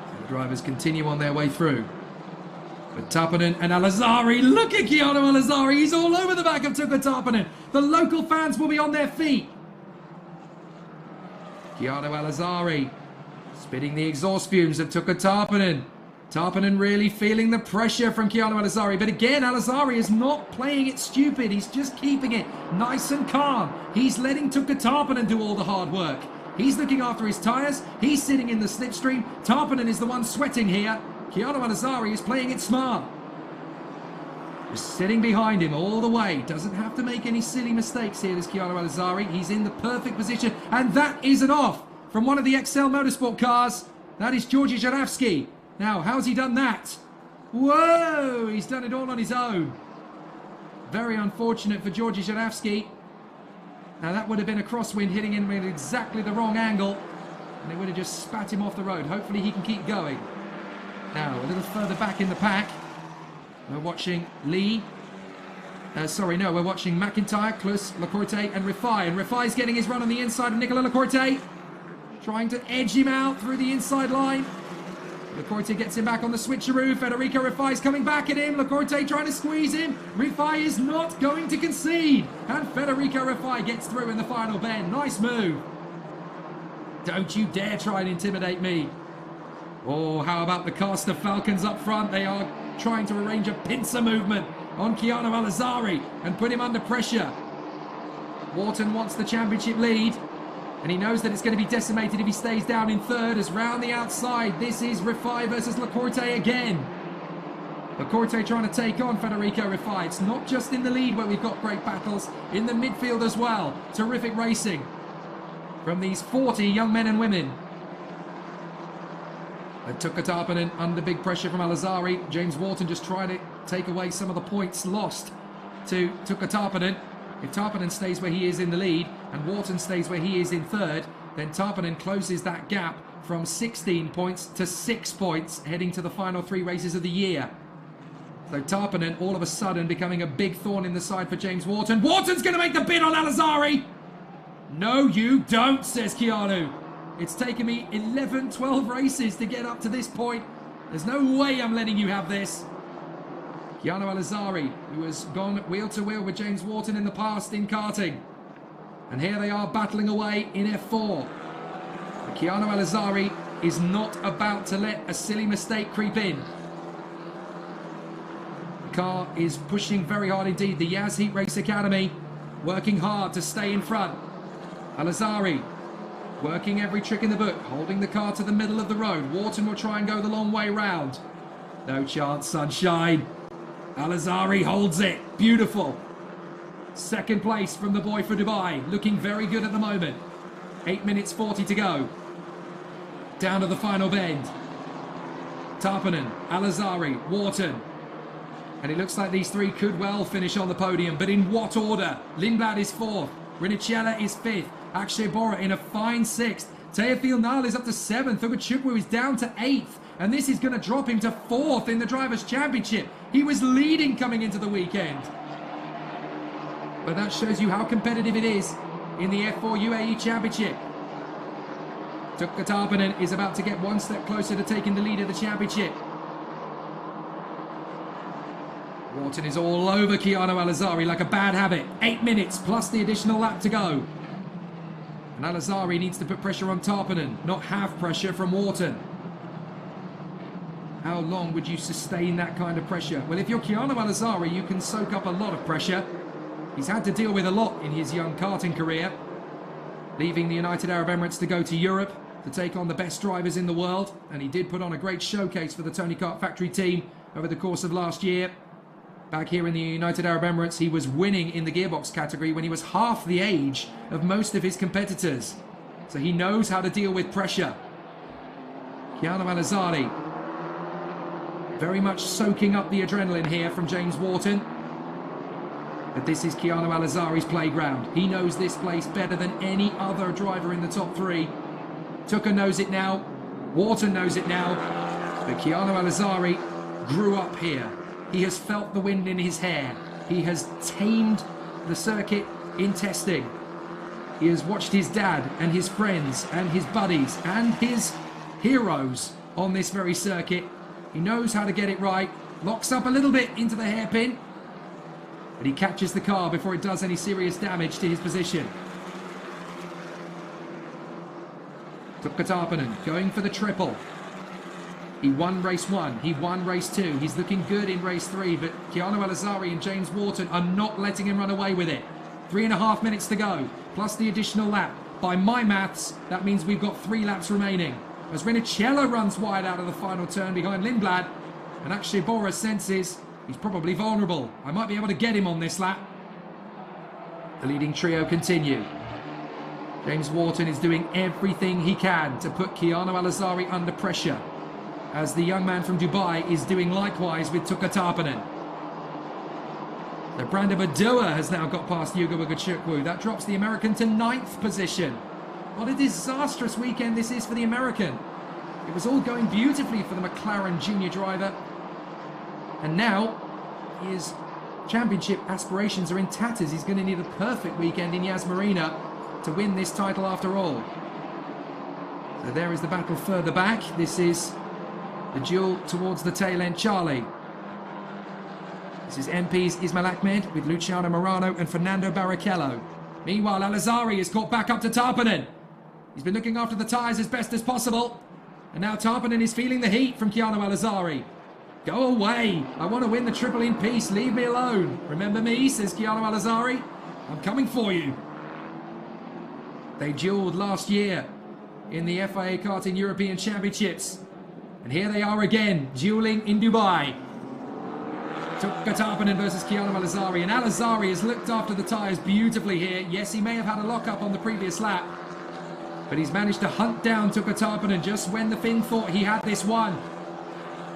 So the drivers continue on their way through. But Tappanen and Al-Azhari, look at Keanu Al-Azhari, he's all over the back of Tuka Tappanen. The local fans will be on their feet. Keanu Al-Azhari spitting the exhaust fumes of Tuka Tappanen. Tappanen really feeling the pressure from Keanu Al-Azhari. But again, Al-Azhari is not playing it stupid. He's just keeping it nice and calm. He's letting Tuka Tappanen do all the hard work. He's looking after his tyres. He's sitting in the slipstream. Tappanen is the one sweating here. Keanu Al-Azhari is playing it smart. Just sitting behind him all the way. Doesn't have to make any silly mistakes here, this Keanu Al-Azhari. He's in the perfect position. And that is an off from one of the XL Motorsport cars. That is Georgi Jaravsky. Now, how's he done that? Whoa! He's done it all on his own. Very unfortunate for Georgi Jaravsky. Now, that would have been a crosswind hitting him at exactly the wrong angle. And it would have just spat him off the road. Hopefully he can keep going. Now, a little further back in the pack, we're watching Lee. We're watching McIntyre, Klus, Lecorte and Rifai. And Rifai's getting his run on the inside of Nicolas Lecorte. Trying to edge him out through the inside line. Lecorte gets him back on the switcheroo. Federico Rifai's coming back at him. Lecorte trying to squeeze him. Rifai is not going to concede. And Federico Rifai gets through in the final bend. Nice move. Don't you dare try and intimidate me. Oh, how about the Castor Falcons up front? They are trying to arrange a pincer movement on Keanu Al-Azhari and put him under pressure. Wharton wants the championship lead. And he knows that it's going to be decimated if he stays down in third, as round the outside, this is Rifai versus Lecorte again. Lecorte trying to take on Federico Rifai. It's not just in the lead where we've got great battles, in the midfield as well. Terrific racing from these 40 young men and women. Tuka Tappanen under big pressure from Al-Azhari. James Wharton just trying to take away some of the points lost to Tuka Tappanen. If Tappanen stays where he is in the lead and Wharton stays where he is in third, then Tappanen closes that gap from 16 points to 6 points heading to the final 3 races of the year. So Tappanen all of a sudden becoming a big thorn in the side for James Wharton. Wharton's going to make the bid on Al-Azhari! No, you don't, says Keanu. It's taken me 11, 12 races to get up to this point. There's no way I'm letting you have this. Keanu Al-Azhari, who has gone wheel to wheel with James Wharton in the past in karting. And here they are battling away in F4. But Keanu Al-Azhari is not about to let a silly mistake creep in. The car is pushing very hard indeed. The Yaz Heat Race Academy working hard to stay in front. Al-Azhari working every trick in the book, holding the car to the middle of the road. Wharton will try and go the long way round. No chance, sunshine. Al-Azhari holds it. Beautiful. Second place from the boy for Dubai. Looking very good at the moment. 8 minutes 40 to go. Down to the final bend. Tappanen, Al-Azhari, Wharton. And it looks like these three could well finish on the podium. But in what order? Lindblad is 4th. Rinicella is 5th. Akshay Bora in a fine 6th. Teofil Nal is up to 7th. Ugachukwu is down to 8th. And this is going to drop him to 4th in the Drivers' Championship. He was leading coming into the weekend. But that shows you how competitive it is in the F4 UAE Championship. Tuka Tappanen is about to get one step closer to taking the lead of the championship. Wharton is all over Keanu Al-Azhari like a bad habit. 8 minutes plus the additional lap to go. And Al-Azhari needs to put pressure on Tappanen, not have pressure from Wharton. How long would you sustain that kind of pressure? Well, if you're Keanu Al-Azhari, you can soak up a lot of pressure. He's had to deal with a lot in his young karting career. Leaving the United Arab Emirates to go to Europe to take on the best drivers in the world. And he did put on a great showcase for the Tony Kart Factory team over the course of last year. Back here in the United Arab Emirates, he was winning in the gearbox category when he was half the age of most of his competitors. So he knows how to deal with pressure. Keanu Al-Azhari very much soaking up the adrenaline here from James Wharton. that this is Keanu Al-Azhari's playground. He knows this place better than any other driver in the top three. Tucker knows it now. Wharton knows it now. But Keanu Al-Azhari grew up here. He has felt the wind in his hair. He has tamed the circuit in testing. He has watched his dad and his friends and his buddies and his heroes on this very circuit. He knows how to get it right. Locks up a little bit into the hairpin. But he catches the car before it does any serious damage to his position. Tuukka Tarppanen going for the triple. He won race 1, he won race 2. He's looking good in race 3, but Keanu Al-Azhari and James Wharton are not letting him run away with it. 3.5 minutes to go, plus the additional lap. By my maths, that means we've got 3 laps remaining. As Rinicello runs wide out of the final turn behind Lindblad, and Akshay Bora senses he's probably vulnerable. I might be able to get him on this lap. The leading trio continue. James Wharton is doing everything he can to put Keanu Al-Azhari under pressure, as the young man from Dubai is doing likewise with Tuukka Tarppanen. So Brandon Badua has now got past Yuga Wagachukwu. That drops the American to 9th position. What a disastrous weekend this is for the American. It was all going beautifully for the McLaren junior driver. And now his championship aspirations are in tatters. He's going to need a perfect weekend in Yas Marina to win this title after all. So there is the battle further back. This is the duel towards the tail end. Charlie. This is MP's Ismail Ahmed with Luciano Morano and Fernando Barrichello. Meanwhile, Al-Azhari is caught back up to Tarppanen. He's been looking after the tyres as best as possible. And now Tarppanen is feeling the heat from Keanu Al-Azhari. Go away. I want to win the triple in peace. Leave me alone. Remember me, says Keanu Al-Azhari. I'm coming for you. They duelled last year in the FIA Karting European Championships. And here they are again, duelling in Dubai. Tuukka Tarppanen versus Keanu Al-Azhari. And Al-Azhari has looked after the tyres beautifully here. Yes, he may have had a lock-up on the previous lap, but he's managed to hunt down Tuukka Tarppanen just when the Finn thought he had this one.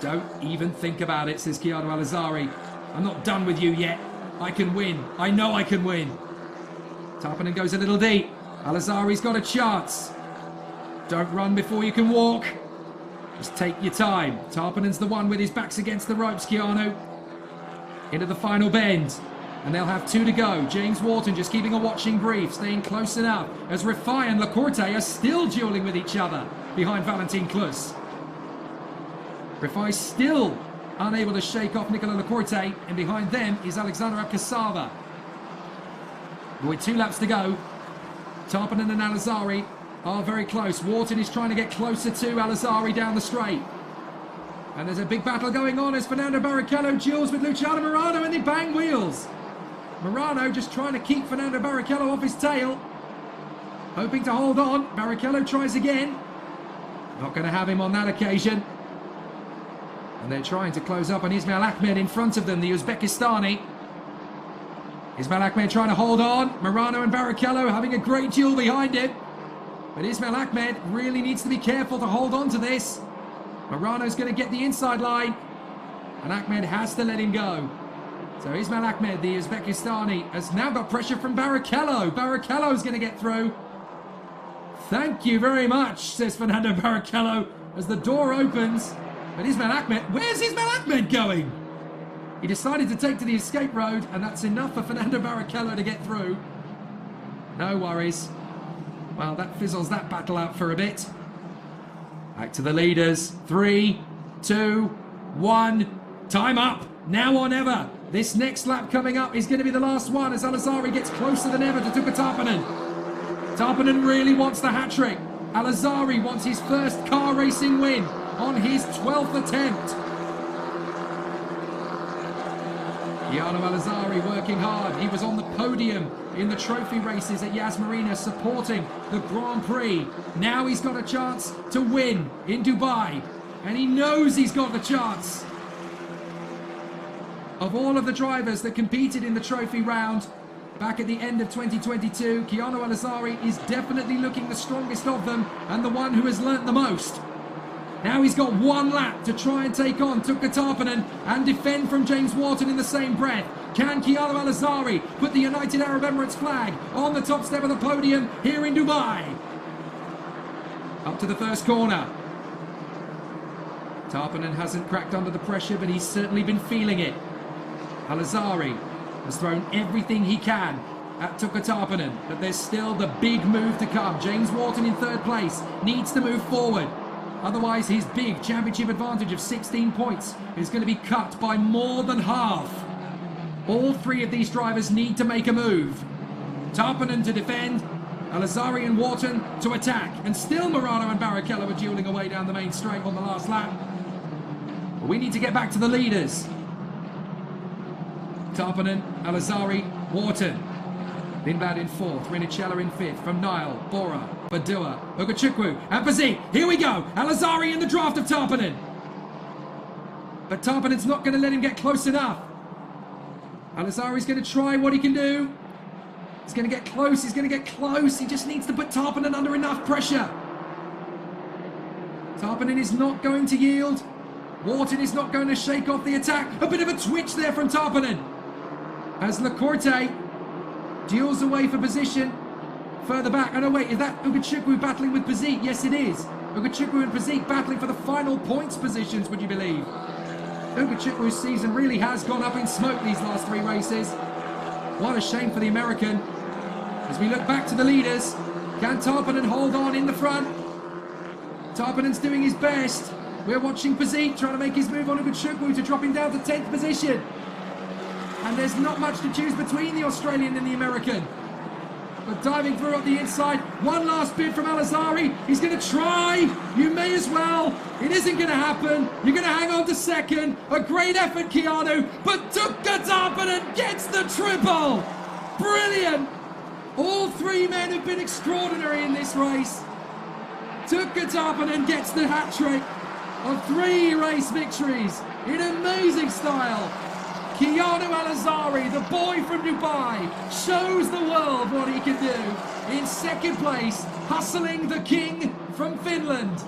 Don't even think about it, says Keanu Al-Azhari. I'm not done with you yet. I can win. I know I can win. Tarppanen goes a little deep. Al-Azhari's got a chance. Don't run before you can walk. Just take your time. Tarppanen's the one with his backs against the ropes, Keanu. Into the final bend. And they'll have 2 to go. James Wharton just keeping a watching brief, staying close enough, as Rifai and Lacorte are still dueling with each other behind Valentin Klus. Rifai still unable to shake off Nicola Lacorte, and behind them is Alexander Abkasava. With 2 laps to go, Tarppanen and Al-Azhari are very close. Wharton is trying to get closer to Al-Azhari down the straight. And there's a big battle going on as Fernando Barrichello duels with Luciano Morano, and they bang wheels. Morano just trying to keep Fernando Barrichello off his tail, hoping to hold on. Barrichello tries again. Not going to have him on that occasion. And they're trying to close up on Ismail Ahmed in front of them, the Uzbekistani. Ismail Ahmed trying to hold on. Morano and Barrichello having a great duel behind him. But Ismail Ahmed really needs to be careful to hold on to this. Morano's going to get the inside line, and Ahmed has to let him go. So Ismail Ahmed, the Uzbekistani, has now got pressure from Barrichello. Barrichello's going to get through. Thank you very much, says Fernando Barrichello as the door opens. But Ismail Ahmed, where's Ismail Ahmed going? He decided to take to the escape road, and that's enough for Fernando Barrichello to get through. No worries. Well, that fizzles that battle out for a bit. Back to the leaders. 3, 2, 1. Time up. Now or never. This next lap coming up is going to be the last one as Al-Azhari gets closer than ever to Tuukka Tarppanen. Tarppanen really wants the hat-trick. Al-Azhari wants his first car racing win on his 12th attempt. Keanu Al-Azhari working hard. He was on the podium in the trophy races at Yas Marina supporting the Grand Prix. Now he's got a chance to win in Dubai. And he knows he's got the chance. Of all of the drivers that competed in the trophy round back at the end of 2022, Keanu Al-Azhari is definitely looking the strongest of them and the one who has learnt the most. Now he's got 1 lap to try and take on Tuukka Tarppanen and defend from James Wharton in the same breath. Can Keanu Al-Azhari put the United Arab Emirates flag on the top step of the podium here in Dubai? Up to the first corner. Tarpanen hasn't cracked under the pressure, but he's certainly been feeling it. Al-Azhari has thrown everything he can at Tuka Tarpanen, but there's still the big move to come. James Wharton in third place needs to move forward. Otherwise, his big championship advantage of 16 points is going to be cut by more than half. All three of these drivers need to make a move. Tarpanen to defend, Al-Azhari and Wharton to attack, and still Morano and Barrichello are dueling away down the main straight on the last lap. But we need to get back to the leaders. Tarpanen, Al-Azhari, Wharton. Lindblad in fourth, Rinicella in fifth, from Nile, Bora, Badua, Ogachukwu, and Bazzi. Here we go, Al-Azhari in the draft of Tarpanen. But Tarpanen's not going to let him get close enough. Al-Azhari's going to try what he can do. He's going to get close, he's going to get close. He just needs to put Tarpanen under enough pressure. Tarpanen is not going to yield. Wharton is not going to shake off the attack. A bit of a twitch there from Tarpanen. As Lacorte duels away for position. Further back. Oh no, wait, is that Ogachukwu battling with Bazzi? Yes, it is. Ogachukwu and Bazzi battling for the final points positions, would you believe? Ogachukwu's season really has gone up in smoke these last three races. What a shame for the American. As we look back to the leaders, can Tarpanen hold on in the front? Tarpanen's doing his best. We're watching Bazzi trying to make his move on Ogachukwu to drop him down to 10th position. And there's not much to choose between the Australian and the American. But diving through up the inside, one last bid from Al-Azhari. He's going to try. You may as well. It isn't going to happen. You're going to hang on to second. A great effort, Keanu. But Tuka Tarpanen gets the triple. Brilliant. All three men have been extraordinary in this race. Tuka Tarpanen gets the hat-trick of 3 race victories in amazing style. Keanu Al-Azhari, the boy from Dubai, shows the world what he can do. In second place, hustling the king from Finland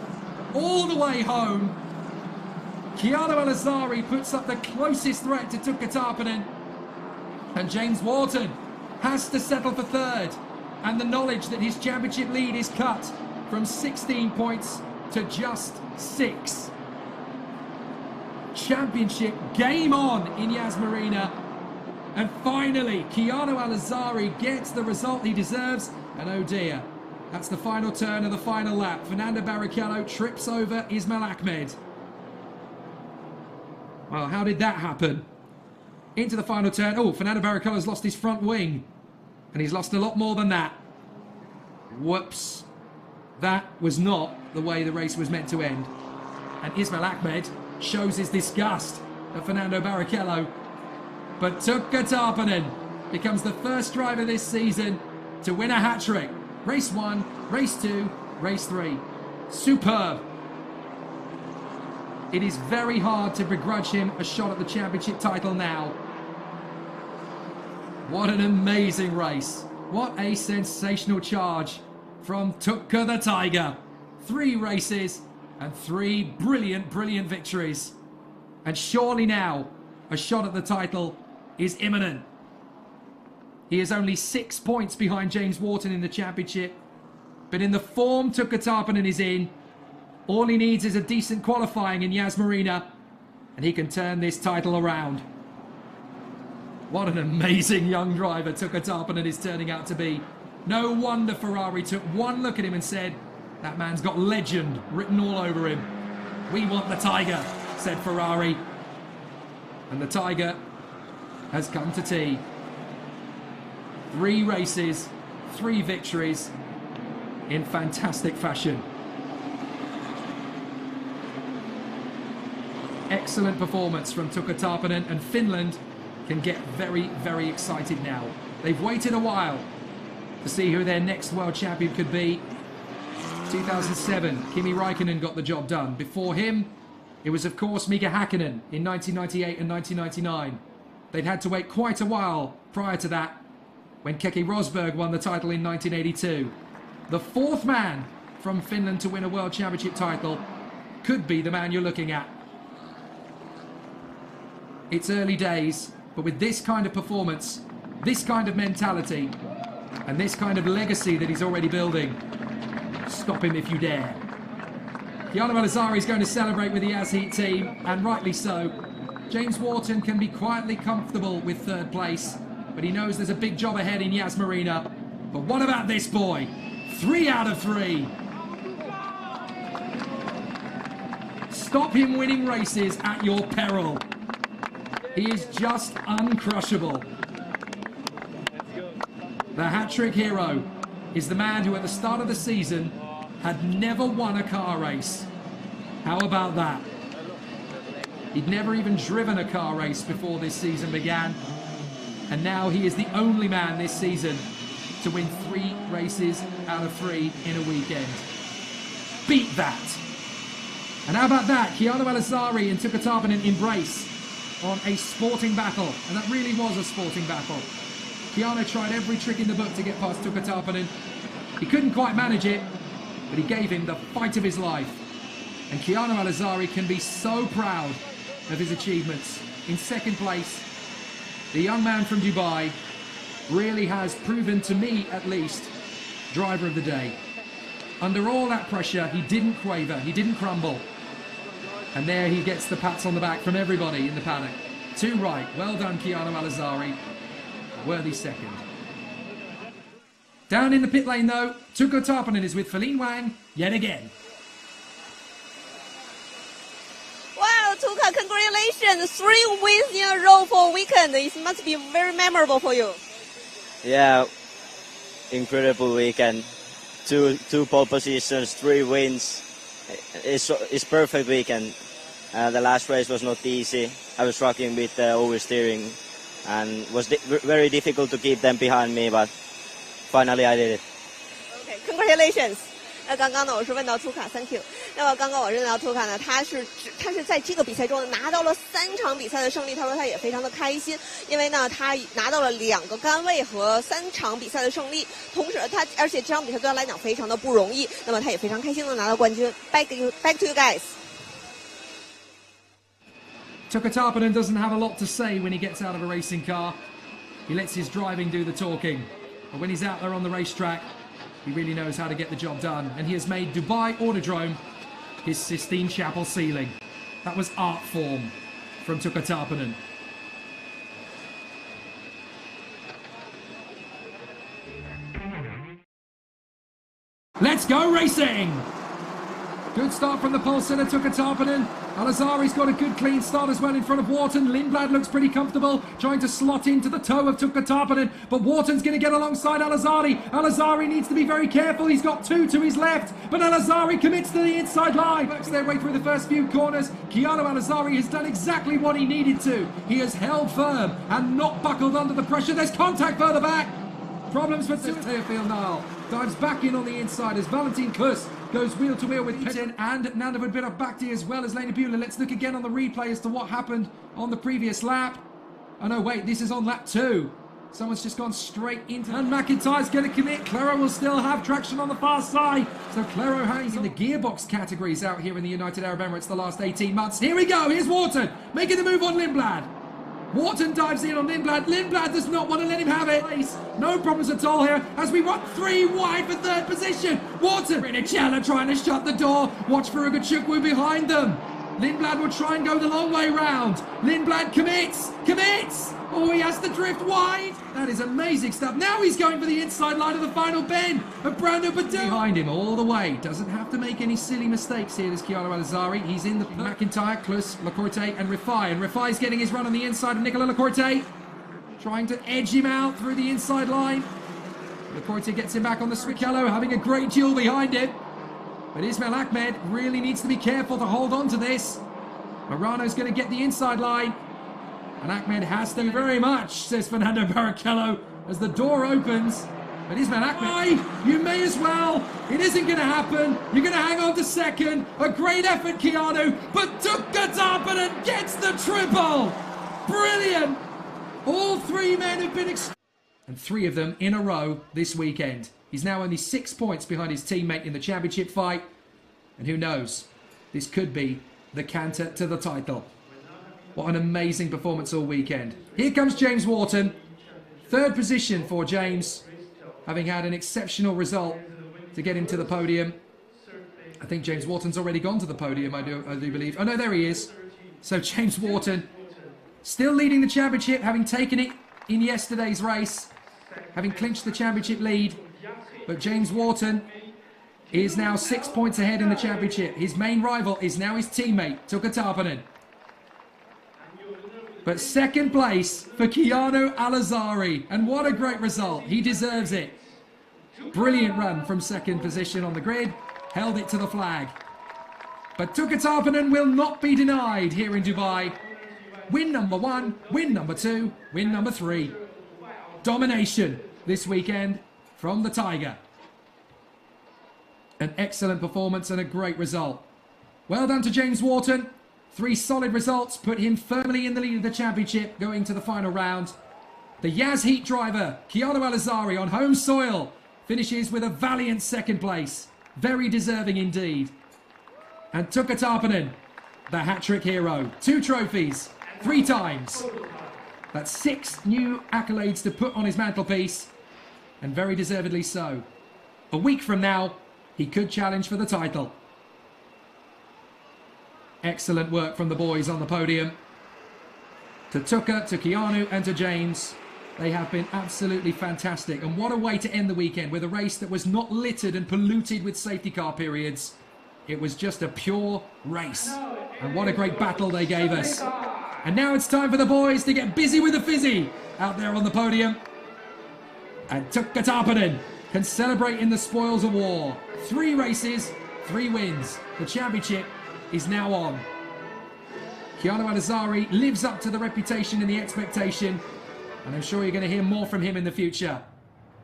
all the way home. Keanu Al-Azhari puts up the closest threat to Tuka Tarpanen. And James Wharton has to settle for third. And the knowledge that his championship lead is cut from 16 points to just 6. Championship game on in Yas Marina. And finally, Keanu Al-Azhari gets the result he deserves. And oh dear, that's the final turn of the final lap. Fernando Barrichello trips over Ismail Ahmed. Well, how did that happen? Into the final turn. Oh, Fernando Barrichello's lost his front wing. And he's lost a lot more than that. Whoops. That was not the way the race was meant to end. And Ismail Ahmed shows his disgust at Fernando Barrichello. But Tuka Tarpanen becomes the first driver this season to win a hat-trick. Race 1, race 2, race 3. Superb. It is very hard to begrudge him a shot at the championship title now. What an amazing race. What a sensational charge from Tuka the Tiger. 3 races and 3 brilliant, brilliant victories. And surely now a shot at the title is imminent. He is only 6 points behind James Wharton in the championship. But in the form Tuka Tarpanen is in, all he needs is a decent qualifying in Yas Marina, and he can turn this title around. What an amazing young driver Tuka Tarpanen is turning out to be. No wonder Ferrari took one look at him and said, that man's got legend written all over him. We want the Tiger, said Ferrari. And the Tiger has come to tea. 3 races, 3 victories in fantastic fashion. Excellent performance from Tuka Tarpanen, and Finland can get very, very excited now. They've waited a while to see who their next world champion could be. 2007, Kimi Räikkönen got the job done. Before him, it was of course Mika Häkkinen in 1998 and 1999. They'd had to wait quite a while prior to that when Keke Rosberg won the title in 1982. The 4th man from Finland to win a world championship title could be the man you're looking at. It's early days, But with this kind of performance, this kind of mentality, and this kind of legacy that he's already building, stop him if you dare. Keanu Al-Azhari is going to celebrate with the As Heat team, and rightly so. James Wharton can be quietly comfortable with third place, but he knows there's a big job ahead in Yas Marina. But what about this boy? 3 out of 3. Stop him winning races at your peril. He is just uncrushable. The hat-trick hero is the man who at the start of the season had never won a car race. How about that? He'd never even driven a car race before this season began. And now he is the only man this season to win 3 races out of 3 in a weekend. Beat that. And how about that? Keanu Al-Azhari and Tuka Tarpanen embrace on a sporting battle. And that really was a sporting battle. Keanu tried every trick in the book to get past Tuka Tarpanen. He couldn't quite manage it, but he gave him the fight of his life. And Keanu Al-Azhari can be so proud of his achievements. In second place, the young man from Dubai really has proven, to me at least, driver of the day. Under all that pressure, he didn't quaver, he didn't crumble. And there he gets the pats on the back from everybody in the paddock. 2 right. Well done, Keanu Al-Azhari. Worthy second. Down in the pit lane, though, Tuka Tarpanen is with Feline Wang yet again. Wow, Tuka, congratulations! 3 wins in a row for a weekend. It must be very memorable for you. Yeah, incredible weekend. Two pole positions, 3 wins. It's perfect weekend. The last race was not easy. I was struggling with oversteering, and was very difficult to keep them behind me, but finally I did it. Okay, congratulations. 那刚刚呢，我是问到图卡 ，Thank you。那么刚刚我问到图卡呢，他是在这个比赛中拿到了3场比赛的胜利。他说他也非常的开心，因为呢他拿到了2个杆位和3场比赛的胜利。同时而且这场比赛对他来讲非常的不容易。那么他也非常开心的拿到冠军。Back to you guys. Tuka Tarpanen doesn't have a lot to say when he gets out of a racing car. He lets his driving do the talking. But when he's out there on the racetrack, he really knows how to get the job done. And he has made Dubai Autodrome his Sistine Chapel ceiling. That was art form from Tuka Tarpanen. Let's go racing! Good start from the pole sitter, Tuka Tarpanen. Al-Azhari's got a good clean start as well in front of Wharton. Lindblad looks pretty comfortable, trying to slot into the toe of Tuka Tarpanen, but Wharton's going to get alongside Al-Azhari. Al-Azhari needs to be very careful. He's got 2 to his left, but Al-Azhari commits to the inside line. Works their way through the first few corners. Keanu Al-Azhari has done exactly what he needed to. He has held firm and not buckled under the pressure. There's contact further back. Problems for Teofil Nile. Dives back in on the inside as Valentin Klus goes wheel to wheel with Petin and Nandavud Bakti as well as Lena Bula. Let's look again on the replay as to what happened on the previous lap. Oh no, wait, this is on lap 2. Someone's just gone straight into... And McIntyre's going to commit. Claro will still have traction on the far side. So Claro hangs in the gearbox categories out here in the United Arab Emirates the last 18 months. Here we go. Here's Wharton making the move on Lindblad. Wharton dives in on Lindblad. Lindblad does not want to let him have it. No problems at all here as we run 3 wide for third position. Wharton, Rinichella trying to shut the door. Watch for Ugachukwu behind them. Lindblad will try and go the long way round. Lindblad commits. Oh, he has to drift wide. That is amazing stuff. Now he's going for the inside line of the final bend. But Brando Badu behind him all the way. Doesn't have to make any silly mistakes here, this Keanu Al-Azhari. He's in the McIntyre, Klus, Lacorte and Rifai. And Rifai's getting his run on the inside of Nicola Lacorte. Trying to edge him out through the inside line. Lacorte gets him back on the switch. Yellow having a great duel behind him. But Ismail Ahmed really needs to be careful to hold on to this. Morano's going to get the inside line. And Ahmed has to very much, says Fernando Barrichello, as the door opens. But Ismail Ahmed, you may as well. It isn't going to happen. You're going to hang on to second. A great effort, Keanu. But Tuka Tarpanen gets the triple. Brilliant. All 3 men have been... And 3 of them in a row this weekend. He's now only 6 points behind his teammate in the championship fight. And who knows, this could be the canter to the title. What an amazing performance all weekend. Here comes James Wharton. Third position for James, having had an exceptional result to get him to the podium. I think James Wharton's already gone to the podium, I do believe. Oh no, there he is. So James Wharton still leading the championship, having taken it in yesterday's race, having clinched the championship lead. But James Wharton is now 6 points ahead in the championship. His main rival is now his teammate, Tuka Tarpanen. But second place for Keanu Al-Azhari. And what a great result. He deserves it. Brilliant run from second position on the grid. Held it to the flag. But Tuka Tarpanen will not be denied here in Dubai. Win number 1, win number 2, win number 3. Domination this weekend from the Tiger. An excellent performance and a great result. Well done to James Wharton. 3 solid results put him firmly in the lead of the championship going to the final round. The Yas Heat driver, Keanu Al-Azhari, on home soil, finishes with a valiant second place. Very deserving indeed. And Tuka Tarpanen, the hat-trick hero. 2 trophies, 3 times. That's 6 new accolades to put on his mantelpiece, and very deservedly so. A week from now, he could challenge for the title. Excellent work from the boys on the podium. To Tuka, to Keanu and to James, they have been absolutely fantastic. And what a way to end the weekend with a race that was not littered and polluted with safety car periods. It was just a pure race. And what a great battle they gave us. And now it's time for the boys to get busy with the fizzy out there on the podium. And Tuka Tarpanen can celebrate in the spoils of war. 3 races, 3 wins. The championship is now on. Keanu Al-Azhari lives up to the reputation and the expectation, and I'm sure you're going to hear more from him in the future.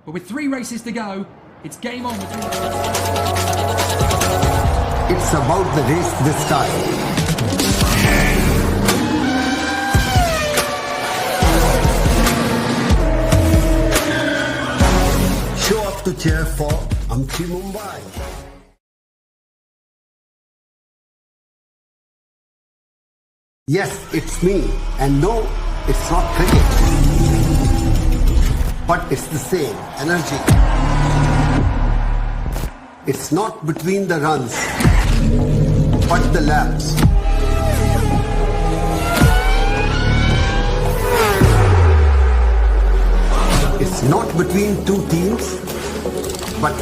But with 3 races to go, it's game on between the... It's about the race this time. Show up to cheer for Amchi Mumbai. Yes, it's me. And no, it's not cricket. But it's the same energy. It's not between the runs, but the laps. It's not between 2 teams, but